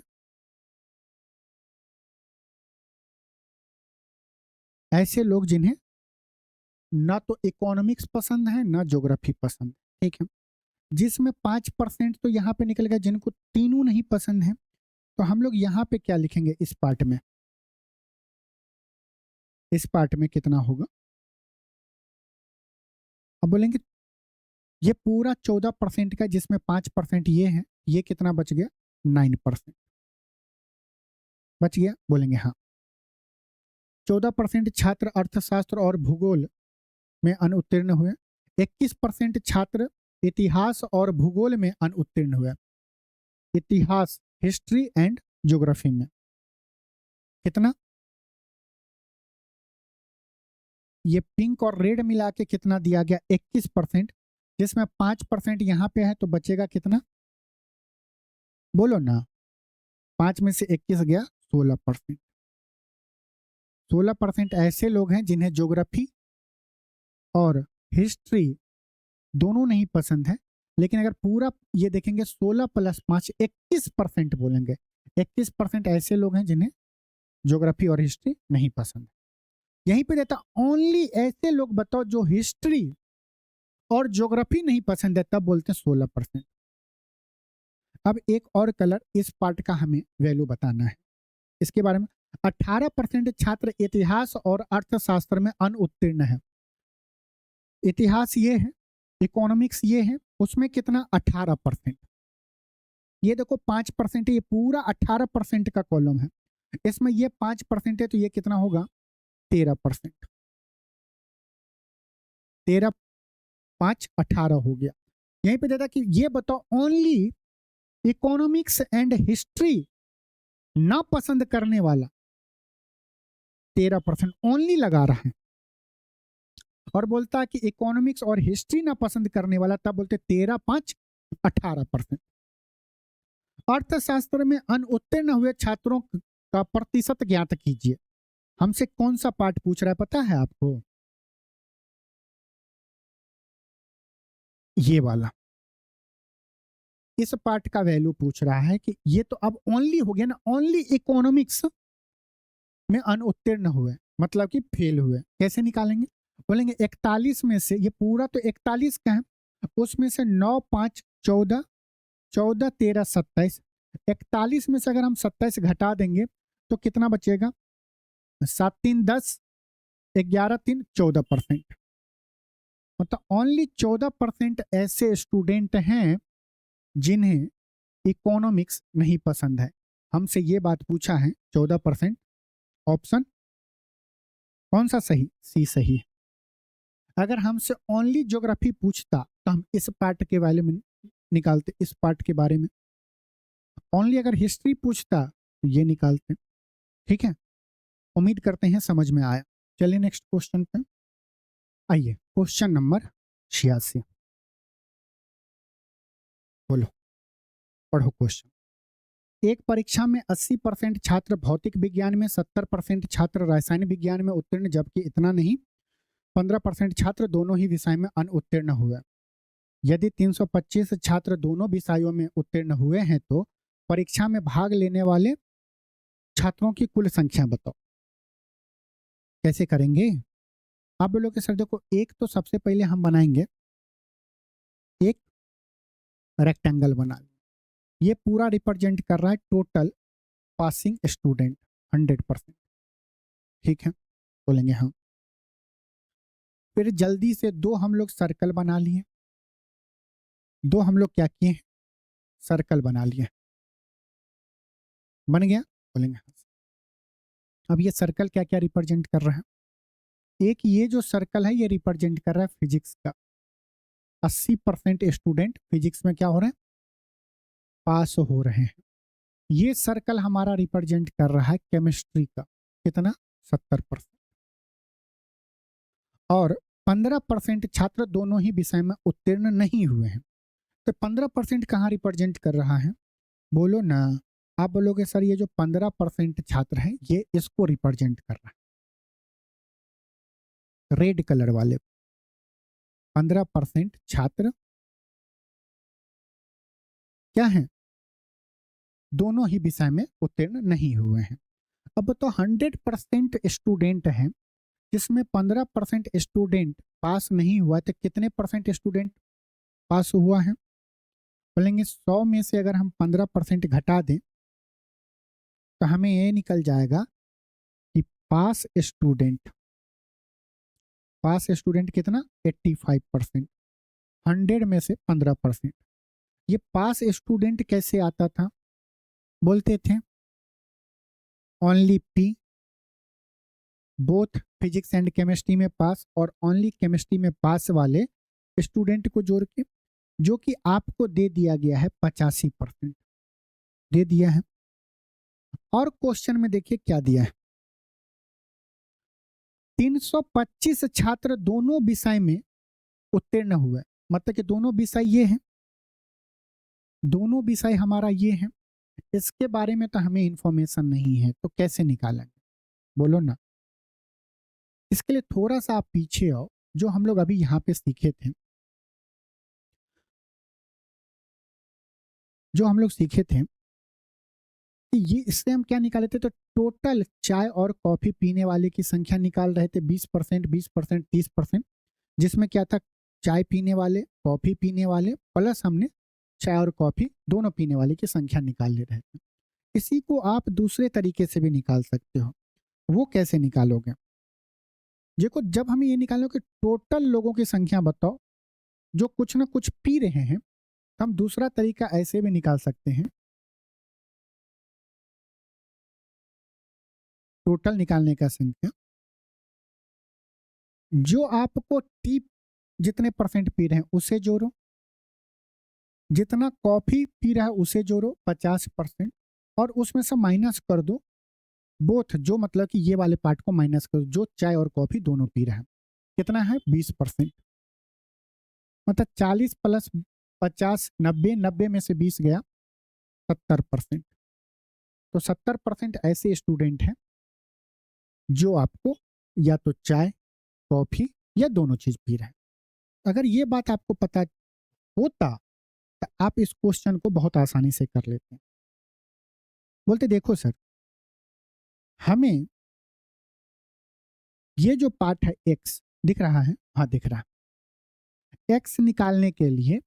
ऐसे लोग जिन्हें ना तो इकोनॉमिक्स पसंद है ना ज्योग्राफी पसंद। ठीक है, जिसमें 5% तो यहाँ पे निकल गया जिनको तीनों नहीं पसंद है। तो हम लोग यहाँ पे क्या लिखेंगे? इस पार्ट में, इस पार्ट में कितना होगा? अब बोलेंगे ये पूरा 14% का, जिसमें 5% ये है, ये कितना बच गया? 9% बच गया। बोलेंगे हाँ। 14% छात्र अर्थशास्त्र और भूगोल में अनुत्तीर्ण हुए। 21% छात्र इतिहास और भूगोल में अनुत्तीर्ण हुए। इतिहास, हिस्ट्री एंड ज्योग्राफी में कितना? ये पिंक और रेड मिला के कितना दिया गया? 21%, जिसमें 5% यहाँ पे है, तो बचेगा कितना? बोलो ना। 5 में से 21 गया, 16%। 16% ऐसे लोग हैं जिन्हें ज्योग्राफी और हिस्ट्री दोनों नहीं पसंद है। लेकिन अगर पूरा ये देखेंगे 16 + 5 21% बोलेंगे। 21% ऐसे लोग हैं जिन्हें ज्योग्राफी और हिस्ट्री नहीं पसंद। यहीं पे देता ओनली ऐसे लोग बताओ जो हिस्ट्री और ज्योग्राफी नहीं पसंद है, तब बोलते हैं 16%। अब एक और कलर, इस पार्ट का हमें वैल्यू बताना है इसके बारे में। 18% छात्र इतिहास और अर्थशास्त्र में अनुत्तीर्ण है। इतिहास ये है, इकोनॉमिक्स ये है, उसमें कितना? 18%। ये देखो 5% है, ये पूरा 18% का कॉलम है। इसमें ये 5% है, तो ये कितना होगा? 13%। 13 5 18 हो गया। यहीं पे देता कि ये बताओ ओनली इकोनॉमिक्स एंड हिस्ट्री ना पसंद करने वाला 13% ओनली लगा रहा है, और बोलता है कि इकोनॉमिक्स और हिस्ट्री ना पसंद करने वाला, तब बोलते 13 5 18%। अर्थशास्त्र में अनुत्तीर्ण हुए छात्रों का प्रतिशत ज्ञात कीजिए। हमसे कौन सा पार्ट पूछ रहा है पता है आपको? ये वाला, इस पार्ट का वैल्यू पूछ रहा है कि ये तो अब ओनली हो गया ना, ओनली इकोनॉमिक्स में अनुत्तीर्ण हुए मतलब कि फेल हुए। कैसे निकालेंगे? बोलेंगे 41 में से, ये पूरा तो 41 का है, उसमें से 9 5 14, 14 13 27। 41 में से अगर हम 27 घटा देंगे तो कितना बचेगा? 7 3 10, 11 3 14%। मतलब ओनली 14% ऐसे स्टूडेंट हैं जिन्हें इकोनॉमिक्स नहीं पसंद है। हमसे ये बात पूछा है 14%। ऑप्शन कौन सा सही? सी सही है। अगर हमसे ओनली ज्योग्राफी पूछता तो हम इस पार्ट के बारे में निकालते, इस पार्ट के बारे में। ओनली अगर हिस्ट्री पूछता तो ये निकालते। ठीक है, उम्मीद करते हैं समझ में आया। चलिए नेक्स्ट क्वेश्चन पे आइए। Question number 86। बोलो, पढ़ो क्वेश्चन। एक परीक्षा में 80% छात्र भौतिक विज्ञान में, 70% छात्र रासायनिक विज्ञान में उत्तीर्ण, जबकि इतना नहीं 15% छात्र दोनों ही विषय में अनुत्तीर्ण हुए। यदि 325 छात्र दोनों विषयों में उत्तीर्ण हुए हैं तो परीक्षा में भाग लेने वाले छात्रों की कुल संख्या बताओ। कैसे करेंगे? आप बोलोगे सर देखो, एक तो सबसे पहले हम बनाएंगे एक रेक्टेंगल बना लें। ये पूरा रिप्रेजेंट कर रहा है टोटल पासिंग स्टूडेंट 100%। ठीक है, बोलेंगे हाँ। फिर जल्दी से दो हम लोग सर्कल बना लिए, दो हम लोग क्या किए, सर्कल बना लिए, बन गया, बोलेंगे हाँ। अब ये सर्कल क्या क्या रिप्रेजेंट कर रहा है, एक ये जो सर्कल है ये रिप्रेजेंट कर रहा है फिजिक्स का। 80% स्टूडेंट फिजिक्स में क्या हो रहे हैं, पास हो रहे हैं। ये सर्कल हमारा रिप्रेजेंट कर रहा है केमिस्ट्री का, कितना, 70%। और 15% छात्र दोनों ही विषय में उत्तीर्ण नहीं हुए हैं। तो 15% कहाँ रिप्रेजेंट कर रहा है, बोलो ना। आप बोलोगे सर ये जो 15% छात्र हैं ये इसको रिप्रेजेंट कर रहा है, रेड कलर वाले 15% छात्र क्या है, दोनों ही विषय में उत्तीर्ण नहीं हुए हैं। अब तो 100% स्टूडेंट हैं, जिसमें 15% स्टूडेंट पास नहीं हुआ, तो कितने परसेंट स्टूडेंट पास हुआ है, बोलेंगे 100 में से अगर हम 15% घटा दें तो हमें ये निकल जाएगा कि पास स्टूडेंट कितना, 85%। 100 में से 15%। ये पास स्टूडेंट कैसे आता था, बोलते थे only P, both physics and chemistry में पास और ओनली केमिस्ट्री में पास वाले स्टूडेंट को जोड़ के, जो कि आपको दे दिया गया है 85% दे दिया है। और क्वेश्चन में देखिए क्या दिया है, 325 छात्र दोनों विषय में उत्तीर्ण हुए, मतलब कि दोनों विषय ये हैं, दोनों विषय हमारा ये है। इसके बारे में तो हमें इंफॉर्मेशन नहीं है, तो कैसे निकालेंगे, बोलो ना। इसके लिए थोड़ा सा आप पीछे आओ, जो हम लोग अभी यहाँ पे सीखे थे, जो हम लोग सीखे थे कि ये इससे हम क्या निकाले थे, तो टोटल चाय और कॉफी पीने वाले की संख्या निकाल रहे थे 20%, 20%, 30%, जिसमें क्या था, चाय पीने वाले, कॉफी पीने वाले, प्लस हमने चाय और कॉफी दोनों पीने वाले की संख्या निकाल ले रहे थे। इसी को आप दूसरे तरीके से भी निकाल सकते हो। वो कैसे निकालोगे, देखो जब हमें ये निकालो कि टोटल लोगों की संख्या बताओ जो कुछ ना कुछ पी रहे हैं, तो हम दूसरा तरीका ऐसे भी निकाल सकते हैं। टोटल निकालने का संख्या, जो आपको टी जितने परसेंट पी रहे हैं उसे जोड़ो, जितना कॉफी पी रहा है उसे जोड़ो 50%, और उसमें से माइनस कर दो बोथ, जो मतलब कि ये वाले पार्ट को माइनस कर दो, जो चाय और कॉफी दोनों पी रहा है, कितना है 20%। मतलब 40 प्लस 50 90, 90 में से 20 गया 70%। तो 70% ऐसे स्टूडेंट हैं जो आपको या तो चाय, कॉफी या दोनों चीज पी रहे हैं। अगर ये बात आपको पता होता तो आप इस क्वेश्चन को बहुत आसानी से कर लेते हैं। बोलते देखो सर, हमें ये जो पार्ट है एक्स दिख रहा है, हाँ दिख रहा है, एक्स निकालने के लिए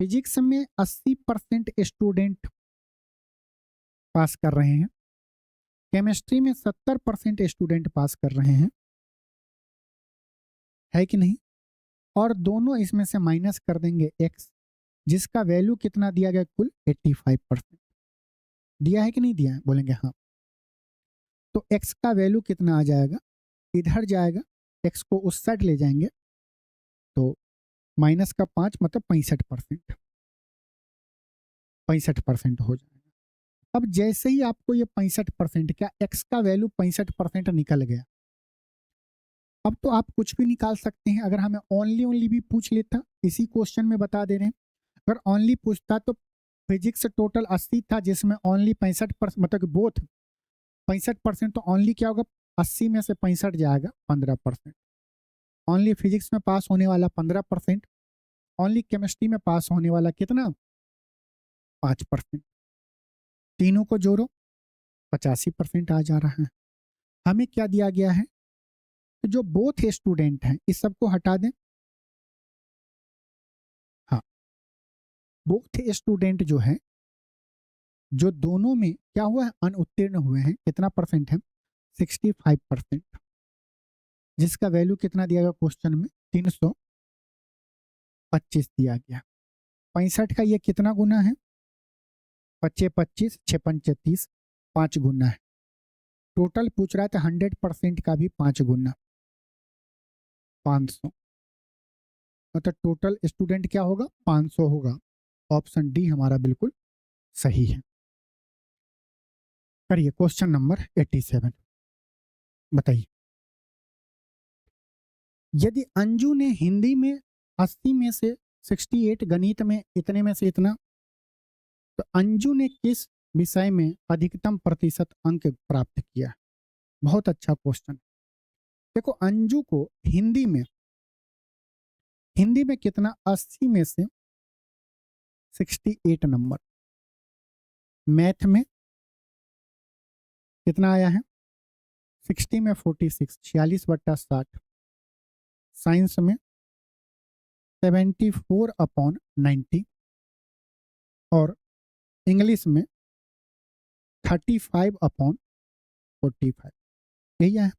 फिजिक्स में 80% स्टूडेंट पास कर रहे हैं, केमिस्ट्री में 70% स्टूडेंट पास कर रहे हैं, है कि नहीं, और दोनों इसमें से माइनस कर देंगे एक्स, जिसका वैल्यू कितना दिया गया, कुल 85% दिया है कि नहीं दिया है, बोलेंगे हाँ। तो एक्स का वैल्यू कितना आ जाएगा, इधर जाएगा, एक्स को उस साइड ले जाएंगे तो माइनस का 5 मतलब 65%, 65% हो जाएगा। अब जैसे ही आपको ये 65%, क्या एक्स का वैल्यू 65% निकल गया, अब तो आप कुछ भी निकाल सकते हैं। अगर हमें ओनली ओनली भी पूछ लेता, इसी क्वेश्चन में बता दे रहे हैं, अगर ओनली पूछता तो फिजिक्स टोटल 80 था, जिसमें ओनली 65%, मतलब कि बोथ 65%, तो ओनली क्या होगा, 80 में से 65 जाएगा 15%। ओनली फिजिक्स में पास होने वाला 15%, ओनली केमिस्ट्री में पास होने वाला कितना, 5%। तीनों को जोड़ो 85% आ जा रहा है। हमें क्या दिया गया है, तो जो बोथ स्टूडेंट हैं इस सबको हटा दें। हाँ, बोथ स्टूडेंट जो है, जो दोनों में क्या हुआ है, अनुत्तीर्ण हुए हैं, कितना परसेंट है, 65%, जिसका वैल्यू कितना दिया गया क्वेश्चन में, 325 दिया गया। 65 का ये कितना गुना है, 25 25 6 5 30, 5 गुना है। टोटल पूछ रहा है तो 100% का भी 5 गुना, 500, मतलब टोटल स्टूडेंट क्या होगा, 500 होगा। ऑप्शन डी हमारा बिल्कुल सही है। करिए क्वेश्चन नंबर 87, बताइए। यदि अंजू ने हिंदी में 80 में से 68, गणित में इतने में से इतना, तो अंजू ने किस विषय में अधिकतम प्रतिशत अंक प्राप्त किया? बहुत अच्छा क्वेश्चन। देखो अंजू को हिंदी में कितना, 80 में से 68 नंबर, मैथ में कितना आया है, 60 में 46, 46/60, साइंस में 74/90, और इंग्लिश में 35/45। यही है।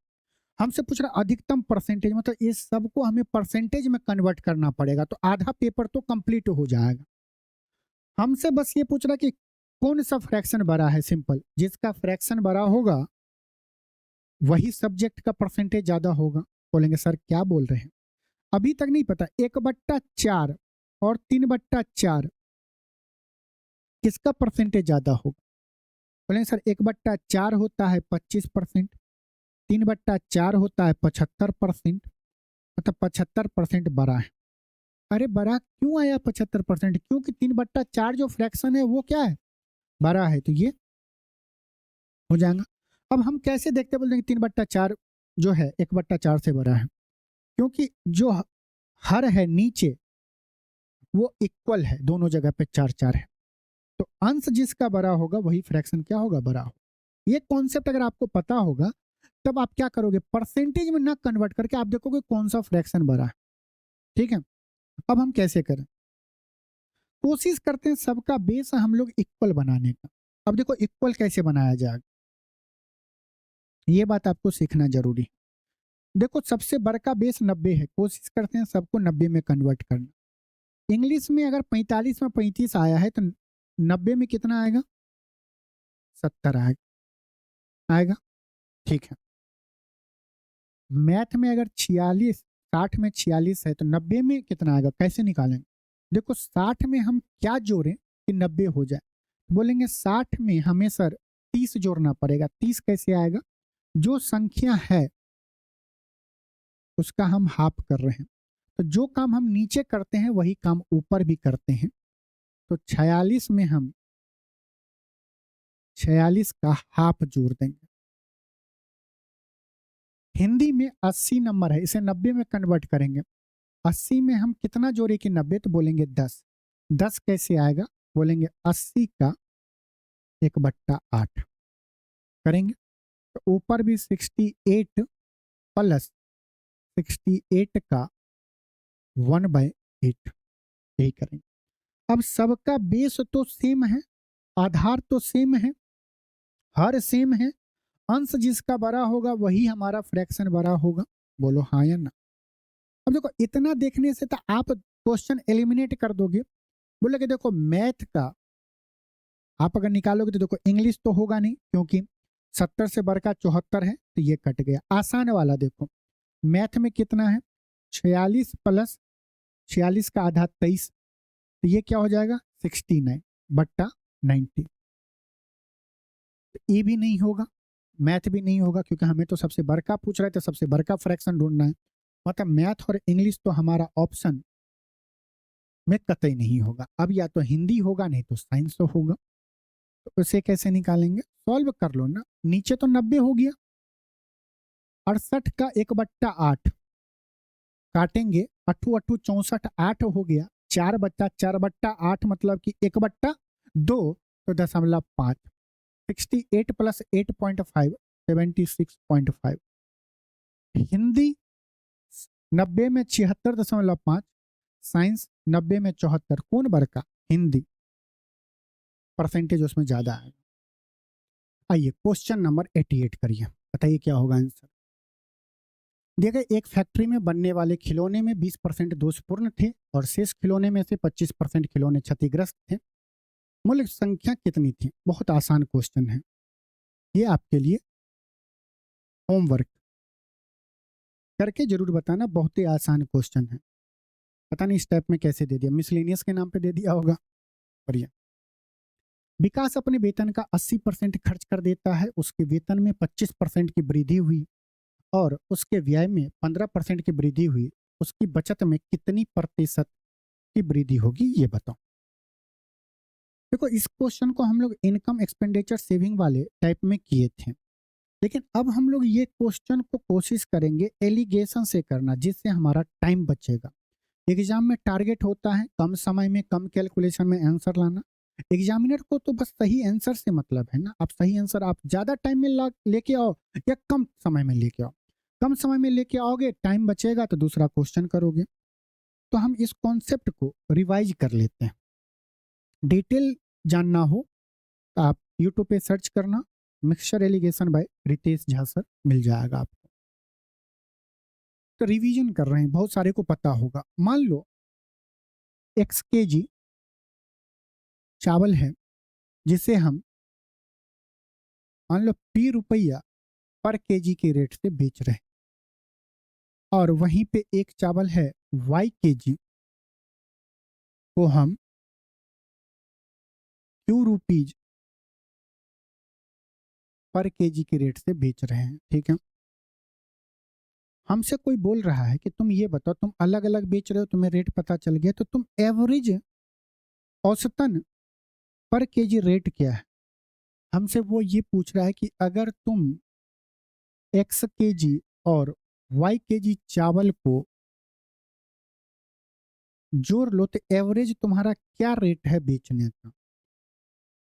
हमसे पूछ रहा अधिकतम परसेंटेज, मतलब इस सबको हमें परसेंटेज में कन्वर्ट करना पड़ेगा, तो आधा पेपर तो कंप्लीट हो जाएगा। हमसे बस ये पूछ रहा कि कौन सा फ्रैक्शन बड़ा है, सिंपल, जिसका फ्रैक्शन बड़ा होगा वही सब्जेक्ट का परसेंटेज ज्यादा होगा। बोलेंगे सर क्या बोल रहे हैं, अभी तक नहीं पता 1/4 और 3/4 किसका परसेंटेज ज्यादा होगा। बोलेंगे सर 1/4 होता है 25%, 3/4 होता है 75%, मतलब 75% बड़ा है। अरे बड़ा क्यों आया 75%, क्योंकि 3/4 जो फ्रैक्शन है वो क्या है, बड़ा है, तो ये हो जाएगा। अब हम कैसे देखते, बोलते हैं 3/4 जो है 1/4 से बड़ा है, क्योंकि जो हर है नीचे वो इक्वल है, दोनों जगह पे 4 है, तो अंश जिसका बड़ा होगा वही फ्रैक्शन क्या होगा, बड़ा होगा। ये कॉन्सेप्ट अगर आपको पता होगा तब आप क्या करोगे, परसेंटेज में ना कन्वर्ट करके आप देखोगे कौन सा फ्रैक्शन बड़ा है। ठीक है, अब हम कैसे करें, कोशिश करते हैं सबका बेस हम लोग इक्वल बनाने का। अब देखो इक्वल कैसे बनाया जाएगा, ये बात आपको सीखना जरूरी है। देखो सबसे बड़का बेस 90 है, कोशिश करते हैं सबको 90 में कन्वर्ट करना। इंग्लिश में अगर 45 में 35 आया है तो 90 में कितना आएगा, 70 आएगा। ठीक है, मैथ में अगर 46, 60 में 46 है तो 90 में कितना आएगा, कैसे निकालेंगे। देखो 60 में हम क्या जोड़ें कि 90 हो जाए, बोलेंगे 60 में हमें सर 30 जोड़ना पड़ेगा। 30 कैसे आएगा, जो संख्या है उसका हम हाफ कर रहे हैं, तो जो काम हम नीचे करते हैं वही काम ऊपर भी करते हैं। तो 46 में हम 46 का हाफ जोड़ देंगे। हिंदी में 80 नंबर है, इसे 90 में कन्वर्ट करेंगे। 80 में हम कितना जोड़े कि 90, तो बोलेंगे 10। 10 कैसे आएगा, बोलेंगे 80 का 1/8 करेंगे, तो ऊपर भी 68 प्लस 68 का 1/8, यही करेंगे। अब सबका बेस तो सेम है, आधार तो सेम है, हर सेम है, अंश जिसका बड़ा होगा वही हमारा फ्रैक्शन बड़ा होगा। बोलो हाँ या ना। अब देखो इतना देखने से तो आप क्वेश्चन एलिमिनेट कर दोगे। बोले कि देखो मैथ का आप अगर निकालोगे तो देखो इंग्लिश तो होगा नहीं, क्योंकि 70 से बढ़कर 74 है, तो ये कट गया। आसान वाला देखो, मैथ में कितना है, 46 प्लस 46 का आधा 23, तो ये क्या हो जाएगा 69/90। ये भी नहीं होगा, मैथ भी नहीं होगा, क्योंकि हमें तो सबसे बड़का पूछ रहे थे, सबसे बड़का फ्रैक्शन ढूंढना है। मतलब मैथ और इंग्लिश तो हमारा ऑप्शन में कतई नहीं होगा। अब या तो हिंदी होगा, नहीं तो साइंस तो होगा। तो उसे कैसे निकालेंगे, सॉल्व कर लो ना। नीचे तो 90 हो गया, 68 का 1/8 काटेंगे, 8 8 64, 8 हो गया, 4 बच्चा 4/8 मतलब कि 1/2, तो 0.5, 68 प्लस 8.5 76.5, हिंदी 90 में 76.5, साइंस 90 में 74। कौन वर्ग का? हिंदी, परसेंटेज उसमें ज्यादा है। आइए क्वेश्चन नंबर 88 करिए, बताइए क्या होगा आंसर। देखिए, एक फैक्ट्री में बनने वाले खिलौने में 20% दोषपूर्ण थे और शेष खिलौने में से 25% खिलौने क्षतिग्रस्त थे। मूल संख्या कितनी थी? बहुत आसान क्वेश्चन है ये, आपके लिए होमवर्क करके जरूर बताना, बहुत ही आसान क्वेश्चन है। पता नहीं इस टाइप में कैसे दे दिया, मिसलेनियस के नाम पे दे दिया होगा। बढ़िया। विकास अपने वेतन का 80% खर्च कर देता है, उसके वेतन में 25% की वृद्धि हुई और उसके व्यय में 15% की वृद्धि हुई, उसकी बचत में कितनी प्रतिशत की वृद्धि होगी, ये बताओ। देखो, इस क्वेश्चन को हम लोग इनकम एक्सपेंडिचर सेविंग वाले टाइप में किए थे, लेकिन अब हम लोग ये क्वेश्चन को कोशिश करेंगे एलिगेशन से करना, जिससे हमारा टाइम बचेगा। एग्जाम में टारगेट होता है कम समय में कम कैलकुलेशन में आंसर लाना। एग्जामिनर को तो बस सही आंसर से मतलब है ना, आप सही आंसर आप ज्यादा टाइम में लेके आओ या कम समय में लेके आओ। कम समय में लेके आओगे, टाइम बचेगा तो दूसरा क्वेश्चन करोगे। तो हम इस कॉन्सेप्ट को रिवाइज कर लेते हैं। डिटेल जानना हो तो आप यूट्यूब पे सर्च करना, mixture alligation by Ritesh Jha sir, मिल जाएगा आपको। तो रिवीजन कर रहे हैं, बहुत सारे को पता होगा। मान लो x kg चावल है, जिसे हम मान लो p रुपया पर केजी के रेट से बेच रहे हैं, और वहीं पे एक चावल है y kg को हम q रुपीज पर केजी के रेट से बेच रहे हैं। ठीक है, हमसे कोई बोल रहा है कि तुम ये बताओ, तुम अलग अलग बेच रहे हो, तुम्हें रेट पता चल गया, तो तुम एवरेज औसतन पर केजी रेट क्या है। हमसे वो ये पूछ रहा है कि अगर तुम x kg और y kg चावल को जोड़ लो तो एवरेज तुम्हारा क्या रेट है बेचने का।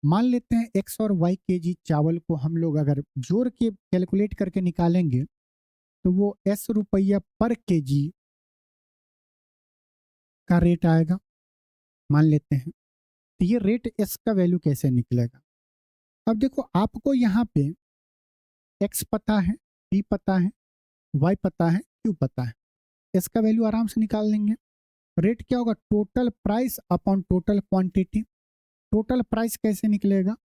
मान लेते हैं x और y kg चावल को हम लोग अगर जोड़ के कैलकुलेट करके निकालेंगे तो वो s रुपया पर केजी का रेट आएगा, मान लेते हैं। तो ये रेट s का वैल्यू कैसे निकलेगा? अब देखो, आपको यहाँ पे x पता है, p पता है, y पता है, q पता है, s का वैल्यू आराम से निकाल लेंगे। रेट क्या होगा? Total price upon total quantity. Total price कैसे निकलेगा?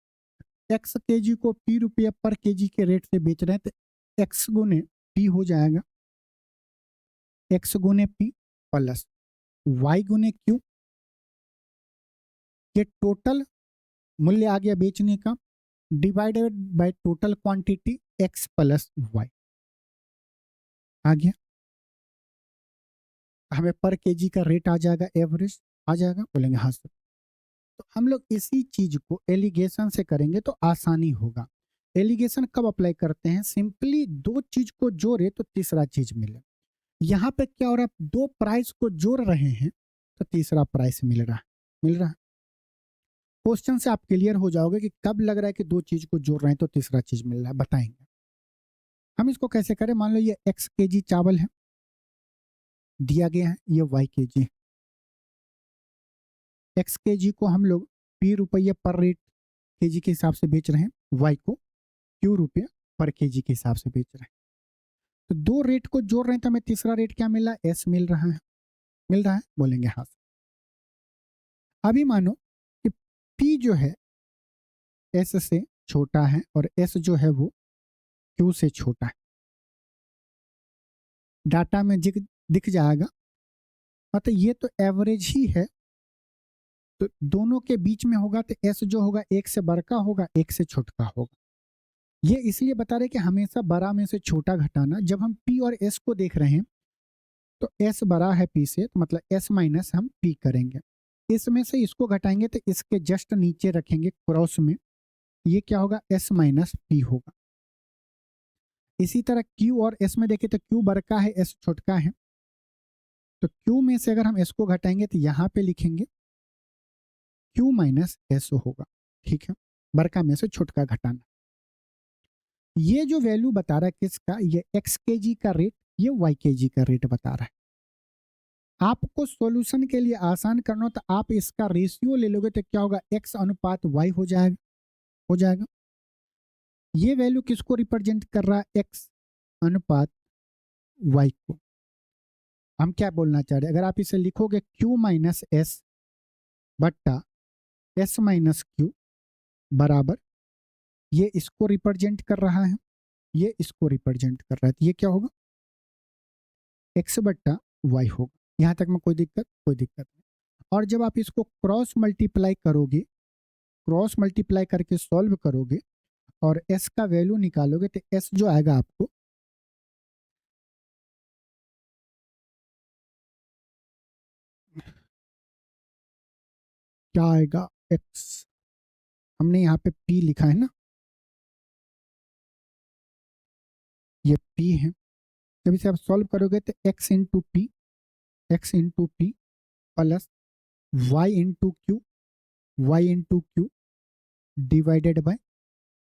x kg को p रुपया पर केजी के रेट से बेच रहे हैं तो x गुने p हो जाएगा, x गुने p प्लस y गुने q। ये टोटल मूल्य आ गया बेचने का, divided by total quantity x plus y आ गया। हमें पर केजी का रेट आ जाएगा, एवरेज आ जाएगा। बोलेंगे हाँ सर। तो हम लोग इसी चीज को एलिगेशन से करेंगे तो आसानी होगा। एलिगेशन कब अप्लाई करते हैं? सिंपली दो चीज को जोड़े तो तीसरा चीज मिले। यहाँ पे क्या हो रहा है? दो प्राइस को जोड़ रहे हैं तो तीसरा प्राइस मिल रहा है, मिल रहा है। क्वेश्चन से आप क्लियर हो जाओगे कि कब लग रहा है कि दो चीज को जोड़ रहे हैं तो तीसरा चीज मिल रहा है, बताएंगे हम इसको कैसे करें। मान लो ये x kg चावल है, दिया गया है, ये y kg। x kg को हम लोग p रुपया पर रेट केजी के हिसाब से बेच रहे हैं, y को q रुपया पर केजी के हिसाब से बेच रहे हैं। तो दो रेट को जोड़ रहे हैं तो हमें तीसरा रेट क्या मिल रहा है? s मिल रहा है, मिल रहा है। बोलेंगे हाँ। अभी मानो कि p जो है s से छोटा है और s जो है वो q से छोटा है। डाटा में दिख जाएगा, मतलब ये तो एवरेज ही है, तो दोनों के बीच में होगा तो s जो होगा एक से बड़का होगा, एक से छोटा होगा। ये इसलिए बता रहे कि हमेशा बड़ा में से छोटा घटाना। जब हम p और s को देख रहे हैं तो s बड़ा है p से, तो मतलब s माइनस हम p करेंगे। इसमें से इसको घटाएंगे तो इसके जस्ट नीचे रखेंगे क्रॉस में, ये क्या होगा? s माइनस p होगा। इसी तरह q और s में देखें तो q बड़का है, s छोटका है, तो q में से अगर हम s को घटाएंगे तो यहाँ पे लिखेंगे q माइनस s होगा। ठीक है, बड़का में से छोटका घटाना। ये जो वैल्यू बता रहा है किसका? ये x kg का रेट, ये YKG का रेट बता रहा है। आपको सॉल्यूशन के लिए आसान करना हो तो आप इसका रेशियो ले लोगे तो क्या होगा, x अनुपात y हो जाएगा। ये वैल्यू किसको रिप्रेजेंट कर रहा है, x अनुपात y को। हम क्या बोलना चाह रहे हैं, अगर आप इसे लिखोगे q माइनस एस बट्टा एस माइनस क्यू बराबर, ये इसको रिप्रेजेंट कर रहा है, ये इसको रिप्रेजेंट कर रहा है, तो ये क्या होगा, x बट्टा y होगा। यहाँ तक में कोई दिक्कत नहीं। और जब आप इसको क्रॉस मल्टीप्लाई करके सॉल्व करोगे और s का वैल्यू निकालोगे तो s जो आएगा आपको क्या आएगा, x, हमने यहाँ पे p लिखा है ना, ये p है। जब इसे आप सॉल्व करोगे तो x into P plus y into Q divided by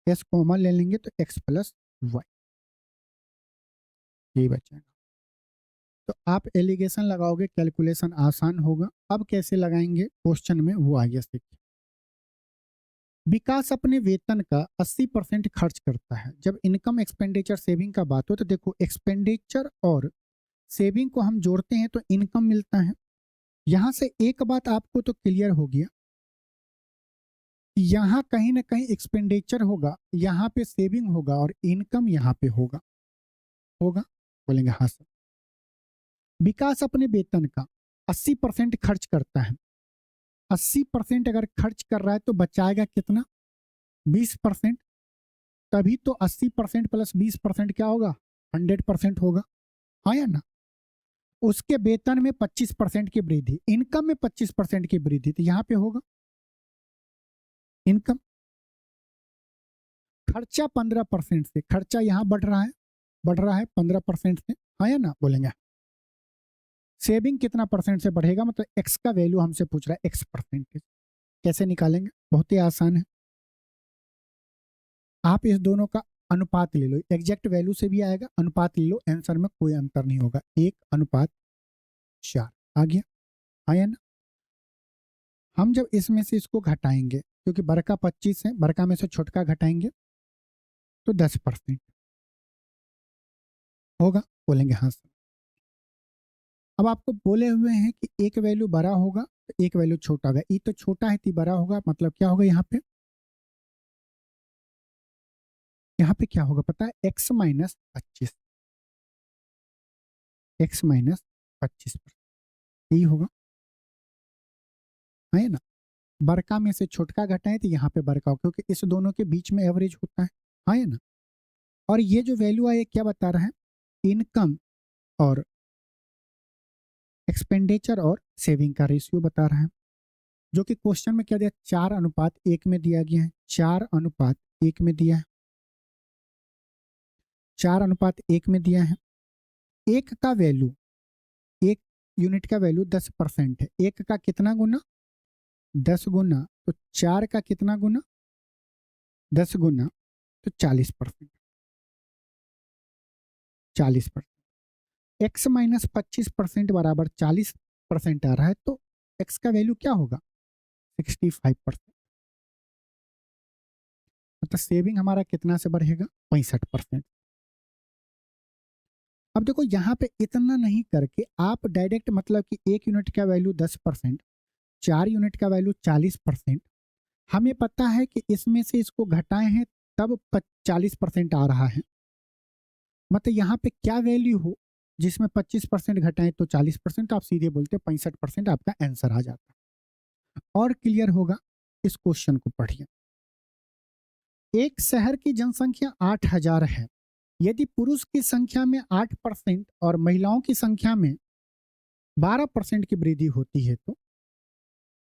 s common ले लेंगे तो x प्लस y, यही बचेगा। तो आप एलिगेशन लगाओगे, कैलकुलेशन आसान होगा। अब कैसे लगाएंगे क्वेश्चन में, वो आगे सीखिए। विकास अपने वेतन का 80% खर्च करता है। जब इनकम एक्सपेंडिचर सेविंग का बात हो तो देखो, एक्सपेंडिचर और सेविंग को हम जोड़ते हैं तो इनकम मिलता है। यहां से एक बात आपको तो क्लियर हो गया, यहाँ कहीं ना कहीं एक्सपेंडिचर होगा, यहाँ पे सेविंग होगा और इनकम यहाँ पे होगा। बोलेंगे हाँ सर। विकास अपने वेतन का 80% खर्च करता है। 80% अगर खर्च कर रहा है तो बचाएगा कितना, 20%। तभी तो 80% प्लस 20% क्या होगा, 100% होगा, हाँ या ना। उसके वेतन में 25% की वृद्धि, इनकम में 25% की वृद्धि, तो यहाँ पे होगा इनकम। खर्चा 15% से, खर्चा यहाँ बढ़ रहा है 15% से, हाँ या ना, बोलेंगे। सेविंग कितना परसेंट से बढ़ेगा, मतलब एक्स का वैल्यू हमसे पूछ रहा है, एक्स परसेंटेज। कैसे निकालेंगे, बहुत ही आसान है। आप इस दोनों का अनुपात ले लो, एग्जैक्ट वैल्यू से भी आएगा, अनुपात ले लो, आंसर में कोई अंतर नहीं होगा, 1:4 आ गया, हाँ या ना। हम जब इसमें से इसको घटाएंगे, क्योंकि बड़का 25 है, बड़का में से छोटका घटाएंगे तो 10% होगा, बोलेंगे हाँ सर। अब आपको बोले हुए हैं कि एक वैल्यू बड़ा होगा तो एक वैल्यू छोटा होगा, ये तो छोटा है तो बड़ा होगा, मतलब क्या होगा यहाँ पे क्या होगा पता है, x माइनस 25, यही होगा, है ना। बड़का में से छोटका घटाएं तो यहाँ पे बड़का हो, क्योंकि इस दोनों के बीच में एवरेज होता है ना। और ये जो वैल्यू है ये क्या बता रहा है, इनकम और एक्सपेंडिचर और सेविंग का रेशियो बता रहा है, जो कि क्वेश्चन में क्या दिया, 4:1 में दिया गया है, 4:1 में दिया है, 4:1 में दिया है। एक का वैल्यू, एक यूनिट का वैल्यू 10% है, एक का कितना गुना, 10 गुना, तो 4 का कितना गुना, 10 गुना, तो 40%, 40%। एक्स माइनस 25% बराबर 40% आ रहा है, तो एक्स का वैल्यू क्या होगा, 65%। मतलब सेविंग हमारा कितना से बढ़ेगा, 65%। अब देखो यहाँ पे इतना नहीं करके आप डायरेक्ट, मतलब कि एक यूनिट का वैल्यू 10%, 4 यूनिट का वैल्यू 40%, हमें पता है कि इसमें से इसको घटाए हैं तब 40% आ रहा है। मतलब यहाँ पे क्या वैल्यू हो जिसमें 25% घटाएं तो 40%, आप सीधे बोलते 65% आपका आंसर आ जाता है। और क्लियर होगा, इस क्वेश्चन को पढ़िए। एक शहर की जनसंख्या 8000 है। यदि पुरुष की संख्या में 8% और महिलाओं की संख्या में 12% की वृद्धि होती है तो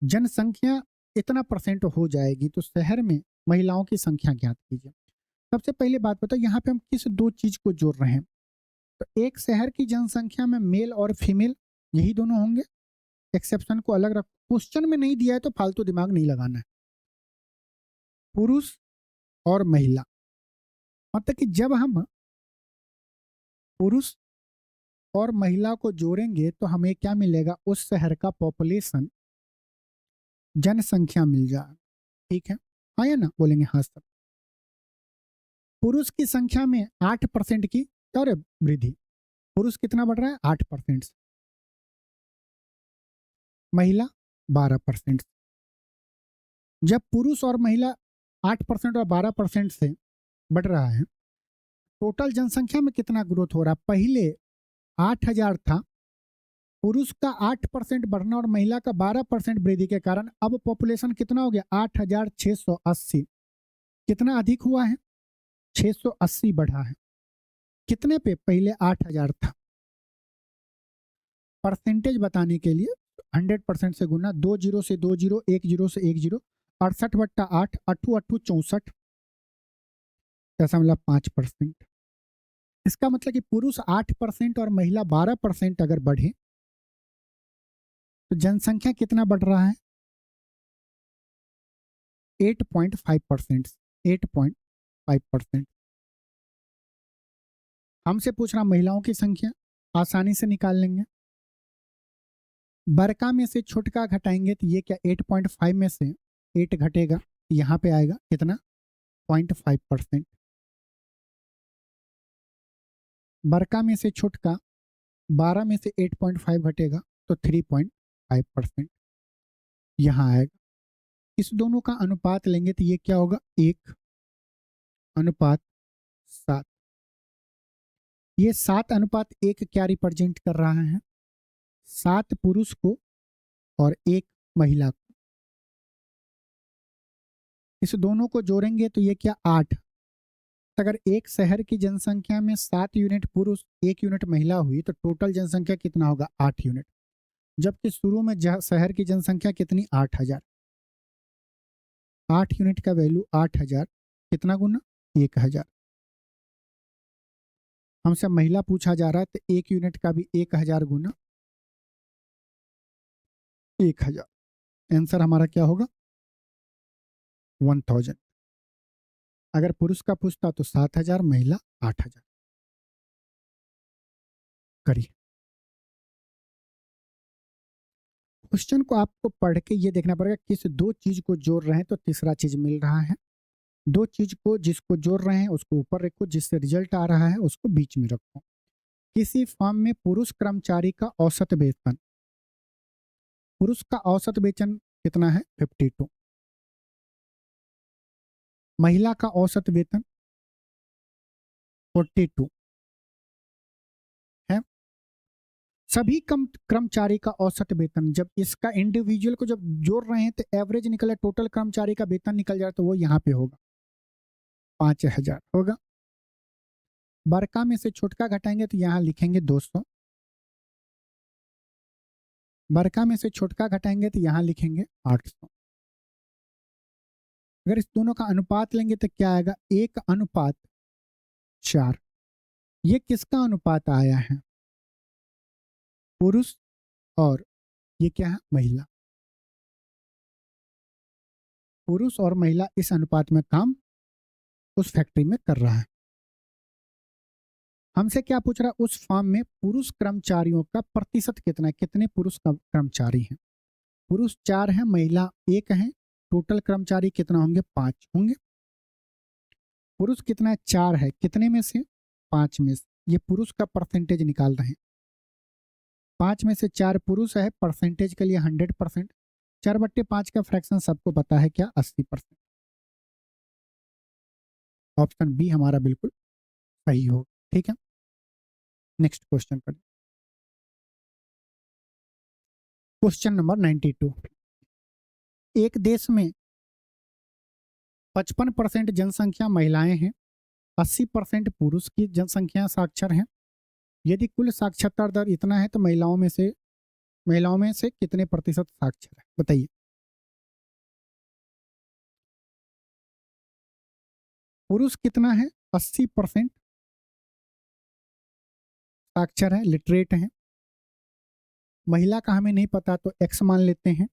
जनसंख्या इतना परसेंट हो जाएगी, तो शहर में महिलाओं की संख्या ज्ञात कीजिए। सबसे पहले बात बताओ, यहाँ पे हम किस दो चीज को जोड़ रहे हैं, तो एक शहर की जनसंख्या में मेल और फीमेल, यही दोनों होंगे, एक्सेप्शन को अलग रखो, क्वेश्चन में नहीं दिया है तो फालतू दिमाग नहीं लगाना है। पुरुष और महिला, मतलब कि जब हम पुरुष और महिला को जोड़ेंगे तो हमें क्या मिलेगा, उस शहर का पॉपुलेशन, जनसंख्या मिल जाए। ठीक है, हाँ या ना, बोलेंगे हाँ सर। पुरुष की संख्या में 8% की और वृद्धि, पुरुष कितना बढ़ रहा है 8%, महिला 12%। जब पुरुष और महिला 8% और 12% से बढ़ रहा है, टोटल जनसंख्या में कितना ग्रोथ हो रहा है? पहले 8,000 था, पुरुष का 8% बढ़ना और महिला का 12% वृद्धि के कारण अब पॉपुलेशन कितना हो गया, 8,680। कितना अधिक हुआ है? 680 बढ़ा है। कितने पे? पहले 8,000 था। परसेंटेज बताने के लिए 100% से गुना, 2 जीरो से 2 जीरो, 1 जीरो से 1 जीरो, 68/8, अट्ठू अट्ठू 64.5%। इसका मतलब कि पुरुष 8% और महिला 12% अगर बढ़े तो जनसंख्या कितना बढ़ रहा है? 8.5%। 8.5%। हमसे पूछ रहा महिलाओं की संख्या, आसानी से निकाल लेंगे। बड़का में से छोटका घटाएंगे तो ये क्या 8.5 में से 8 घटेगा, यहाँ पे आएगा कितना, 0.5%। बड़का में से छोटका 12 में से 8.5 घटेगा तो 3.5% यहाँ आएगा। इस दोनों का अनुपात लेंगे तो ये क्या होगा, 1:7। ये 7:1 क्या रिप्रेजेंट कर रहा है? 7 पुरुष को और 1 महिला को। इस दोनों को जोड़ेंगे तो ये क्या 8। अगर एक शहर की जनसंख्या में 7 यूनिट पुरुष 1 यूनिट महिला हुई तो टोटल जनसंख्या कितना होगा, 8 यूनिट। जबकि शुरू में शहर की जनसंख्या कितनी, 8,000। 8 यूनिट का वैल्यू 8,000, कितना गुना, 1,000। हमसे महिला पूछा जा रहा है तो 1 यूनिट का भी 1,000 गुना 1,000। आंसर हमारा क्या होगा, 1,000। अगर पुरुष का पूछता तो 7,000, महिला 8,000। करिए क्वेश्चन को, आपको पढ़ के ये देखना पड़ेगा किस दो चीज को जोड़ रहे हैं तो तीसरा चीज मिल रहा है। दो चीज को जिसको जोड़ रहे हैं उसको ऊपर रखो, जिससे रिजल्ट आ रहा है उसको बीच में रखो। किसी फर्म में पुरुष कर्मचारी का औसत वेतन, पुरुष का औसत वेतन कितना है, 52। महिला का औसत वेतन 42 है। सभी कर्मचारी का औसत वेतन, जब इसका इंडिविजुअल को जब जोड़ रहे हैं तो एवरेज निकले, टोटल कर्मचारी का वेतन निकल जाए तो वो यहाँ पे होगा 5,000 होगा। बड़का में से छोटका घटाएंगे तो यहाँ लिखेंगे 200। बड़का में से छोटका घटाएंगे तो यहाँ लिखेंगे 800। अगर इस दोनों का अनुपात लेंगे तो क्या आएगा, 1:4। ये किसका अनुपात आया है, पुरुष और ये क्या है, महिला। पुरुष और महिला इस अनुपात में काम उस फैक्ट्री में कर रहा है। हमसे क्या पूछ रहा है, उस फर्म में पुरुष कर्मचारियों का प्रतिशत कितना है, कितने पुरुष कर्मचारी हैं। पुरुष 4 हैं, महिला 1 है, टोटल कर्मचारी कितना होंगे, 5 होंगे। पुरुष कितना है, 4 है, कितने में से, 5 में से। ये पुरुष का परसेंटेज निकाल रहे हैं, 5 में से 4 पुरुष है, परसेंटेज के लिए 100%। 4/5 का फ्रैक्शन सबको पता है क्या, 80%। ऑप्शन बी हमारा बिल्कुल सही हो। ठीक है, नेक्स्ट क्वेश्चन पर। Question number 92। एक देश में 55% जनसंख्या महिलाएं हैं, 80% पुरुष की जनसंख्या साक्षर हैं। यदि कुल साक्षरता दर इतना है तो महिलाओं में से कितने प्रतिशत साक्षर है, बताइए। पुरुष कितना है, 80% साक्षर है, लिटरेट हैं। महिला का हमें नहीं पता तो एक्स मान लेते हैं।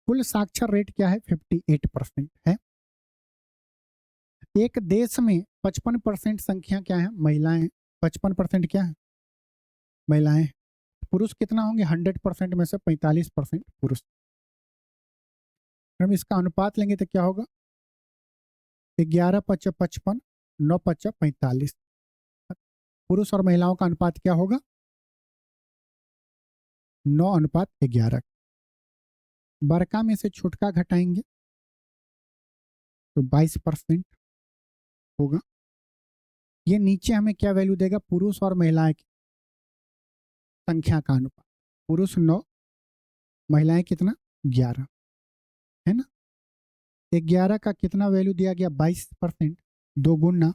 कुल साक्षर रेट क्या है, 58% है। एक देश में 55% संख्या क्या है, महिलाएं। 55% क्या है, महिलाएं हैं। पुरुष कितना होंगे? 100% में से 45% पुरुष। हम इसका अनुपात लेंगे तो क्या होगा? 11 पच 55, 9 पच 45। पुरुष और महिलाओं का अनुपात क्या होगा? 9:11। बड़का में से छोटका घटाएंगे तो 22% होगा। ये नीचे हमें क्या वैल्यू देगा? पुरुष और महिलाएं की संख्या का अनुपात। पुरुष 9, महिलाएं कितना? 11, है ना। 11 का कितना वैल्यू दिया गया? 22%। 2 गुना,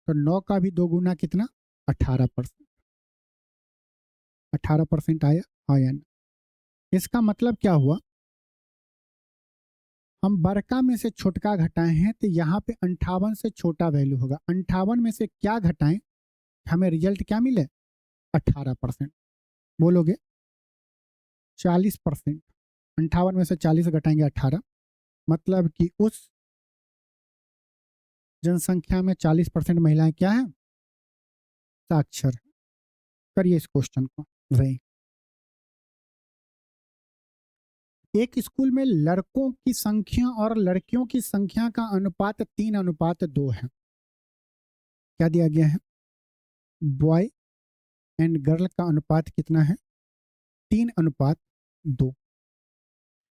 तो 9 का भी 2 गुना कितना? 18%। 18% आया ना। इसका मतलब क्या हुआ? हम बड़का में से छोटका घटाए हैं तो यहाँ पे 58 से छोटा वैल्यू होगा। 58 में से क्या घटाएं, हमें रिजल्ट क्या मिले? 18%। बोलोगे 40%। 58 में से 40 घटाएंगे 18, मतलब कि उस जनसंख्या में 40% महिलाएं क्या है? साक्षर। करिए इस क्वेश्चन को। वही एक स्कूल में लड़कों की संख्या और लड़कियों की संख्या का अनुपात 3:2 है। क्या दिया गया है? बॉय एंड गर्ल का अनुपात कितना है? 3:2।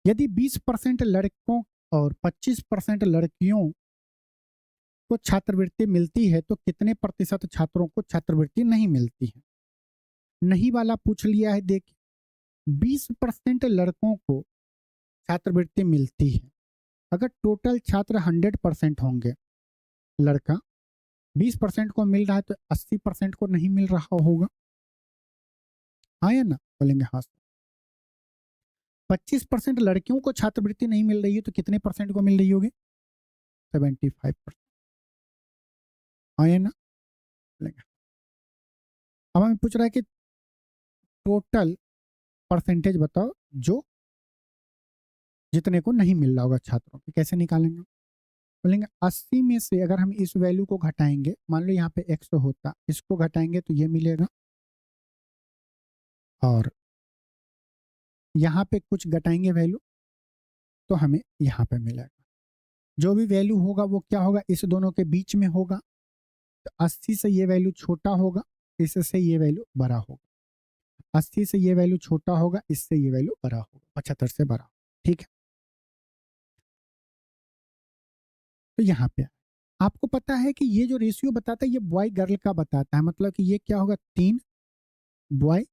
यदि 20% लड़कों और 25% लड़कियों को छात्रवृत्ति मिलती है तो कितने प्रतिशत छात्रों को छात्रवृत्ति नहीं मिलती है? नहीं वाला पूछ लिया है। देखिए 20% लड़कों को छात्रवृत्ति मिलती है। अगर टोटल छात्र 100% होंगे, लड़का 20% को मिल रहा है तो 80% को नहीं मिल रहा होगा। हाँ या ना? बोलेंगे हाँ। 25% लड़कियों को छात्रवृत्ति नहीं मिल रही है तो कितने परसेंट को मिल रही होगी? 75%। हाँ या ना? बोलेंगे। अब हमें पूछ रहा है कि टोटल परसेंटेज बताओ जो जितने को नहीं मिल रहा होगा छात्रों को। कैसे निकालेंगे? बोलेंगे 80 में से अगर हम इस वैल्यू को घटाएंगे, मान लो यहाँ पे 100 होता, इसको घटाएंगे तो ये मिलेगा, और यहाँ पे कुछ घटाएंगे वैल्यू तो हमें यहाँ पे मिलेगा। जो भी वैल्यू होगा वो क्या होगा? इस दोनों के बीच में होगा। तो 80 से ये वैल्यू छोटा होगा, इससे ये वैल्यू बड़ा होगा। 80 से ये वैल्यू छोटा होगा, इससे ये वैल्यू बड़ा होगा। 75 से बड़ा। ठीक है। तो यहाँ पे आपको पता है कि ये जो रेशियो बताता है ये बॉय गर्ल का बताता है, मतलब कि ये क्या होगा? 3 बॉय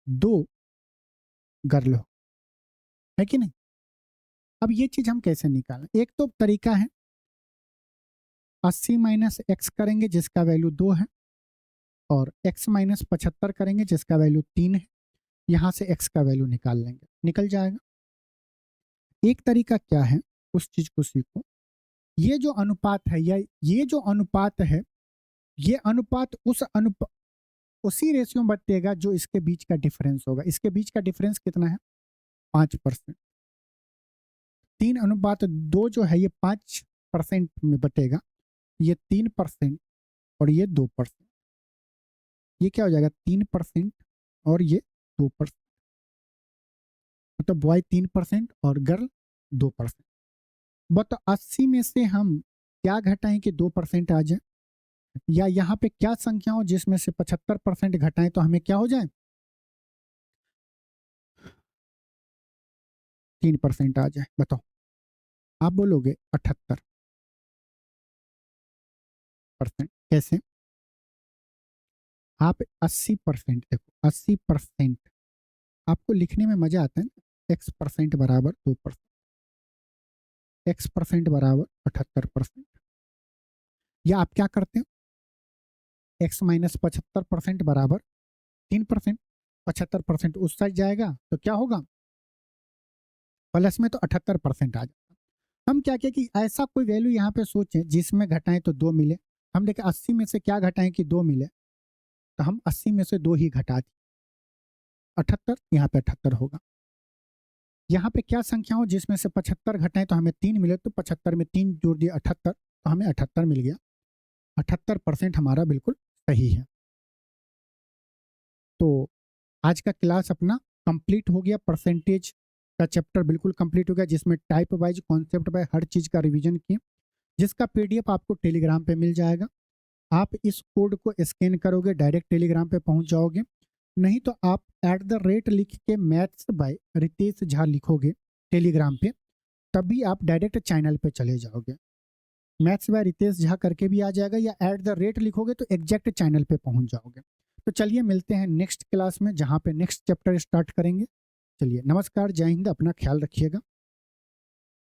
2 गर्ल हो, है कि नहीं? अब ये चीज हम कैसे निकालें? एक तो तरीका है 80 माइनस एक्स करेंगे जिसका वैल्यू 2 है, और x माइनस 75 करेंगे जिसका वैल्यू 3 है। यहां से x का वैल्यू निकाल लेंगे, निकल जाएगा। एक तरीका क्या है, उस चीज को सीखो। ये जो अनुपात है, या ये जो अनुपात है, ये अनुपात उसी रेशियो में बटेगा जो इसके बीच का डिफरेंस होगा। इसके बीच का डिफरेंस कितना है? 5%। 3:2 जो है ये 5% में बटेगा। ये 3% और ये 2%। ये क्या हो जाएगा? 3% और ये 2%। मतलब बॉय 3% और गर्ल 2%। बट 80 में से हम क्या घटाएं कि 2% आ जाए, या यहाँ पे क्या संख्या हो जिसमें से 75% घटाएं तो हमें क्या हो जाए? 3% आ जाए। बताओ, आप बोलोगे 78%। कैसे? आप 80%, देखो 80% आपको लिखने में मजा आता है ना। x% बराबर 2%, x% बराबर 78%। या आप क्या करते हैं? x माइनस 75% बराबर 3%। 75% उस साइड जाएगा तो क्या होगा? प्लस में तो 78% आ जाएगा। हम क्या किया कि ऐसा कोई वैल्यू यहाँ पे सोचें जिसमें घटाएं तो 2 मिले। हम देखें 80 में से क्या घटाएं कि 2 मिले, तो हम 80 में से 2 ही घटा दें। 78, यहाँ पे 78 होगा। यहाँ पे क्या संख्या हो जिसमें से 75 घटाएं तो हमें 3 मिले, तो 75 में 3 जोड़ दिया 78, तो हमें 78 मिल गया। 78% हमारा बिल्कुल सही है। तो आज का क्लास अपना कंप्लीट हो गया। परसेंटेज का चैप्टर बिल्कुल कंप्लीट हो गया, जिसमें टाइप वाइज, कॉन्सेप्ट वाइज हर चीज़ का रिवीजन किए, जिसका पीडीएफ आपको टेलीग्राम पे मिल जाएगा। आप इस कोड को स्कैन करोगे, डायरेक्ट टेलीग्राम पे पहुंच जाओगे। नहीं तो आप @ लिख के मैथ्स बाय रितेश झा लिखोगे टेलीग्राम पे, तभी आप डायरेक्ट चैनल पे चले जाओगे। मैथ्स बाय रितेश झा करके भी आ जाएगा, या @ लिखोगे तो एग्जैक्ट चैनल पे पहुंच जाओगे। तो चलिए मिलते हैं नेक्स्ट क्लास में, जहाँ पे नेक्स्ट चैप्टर स्टार्ट करेंगे। चलिए नमस्कार, जय हिंद, अपना ख्याल रखिएगा।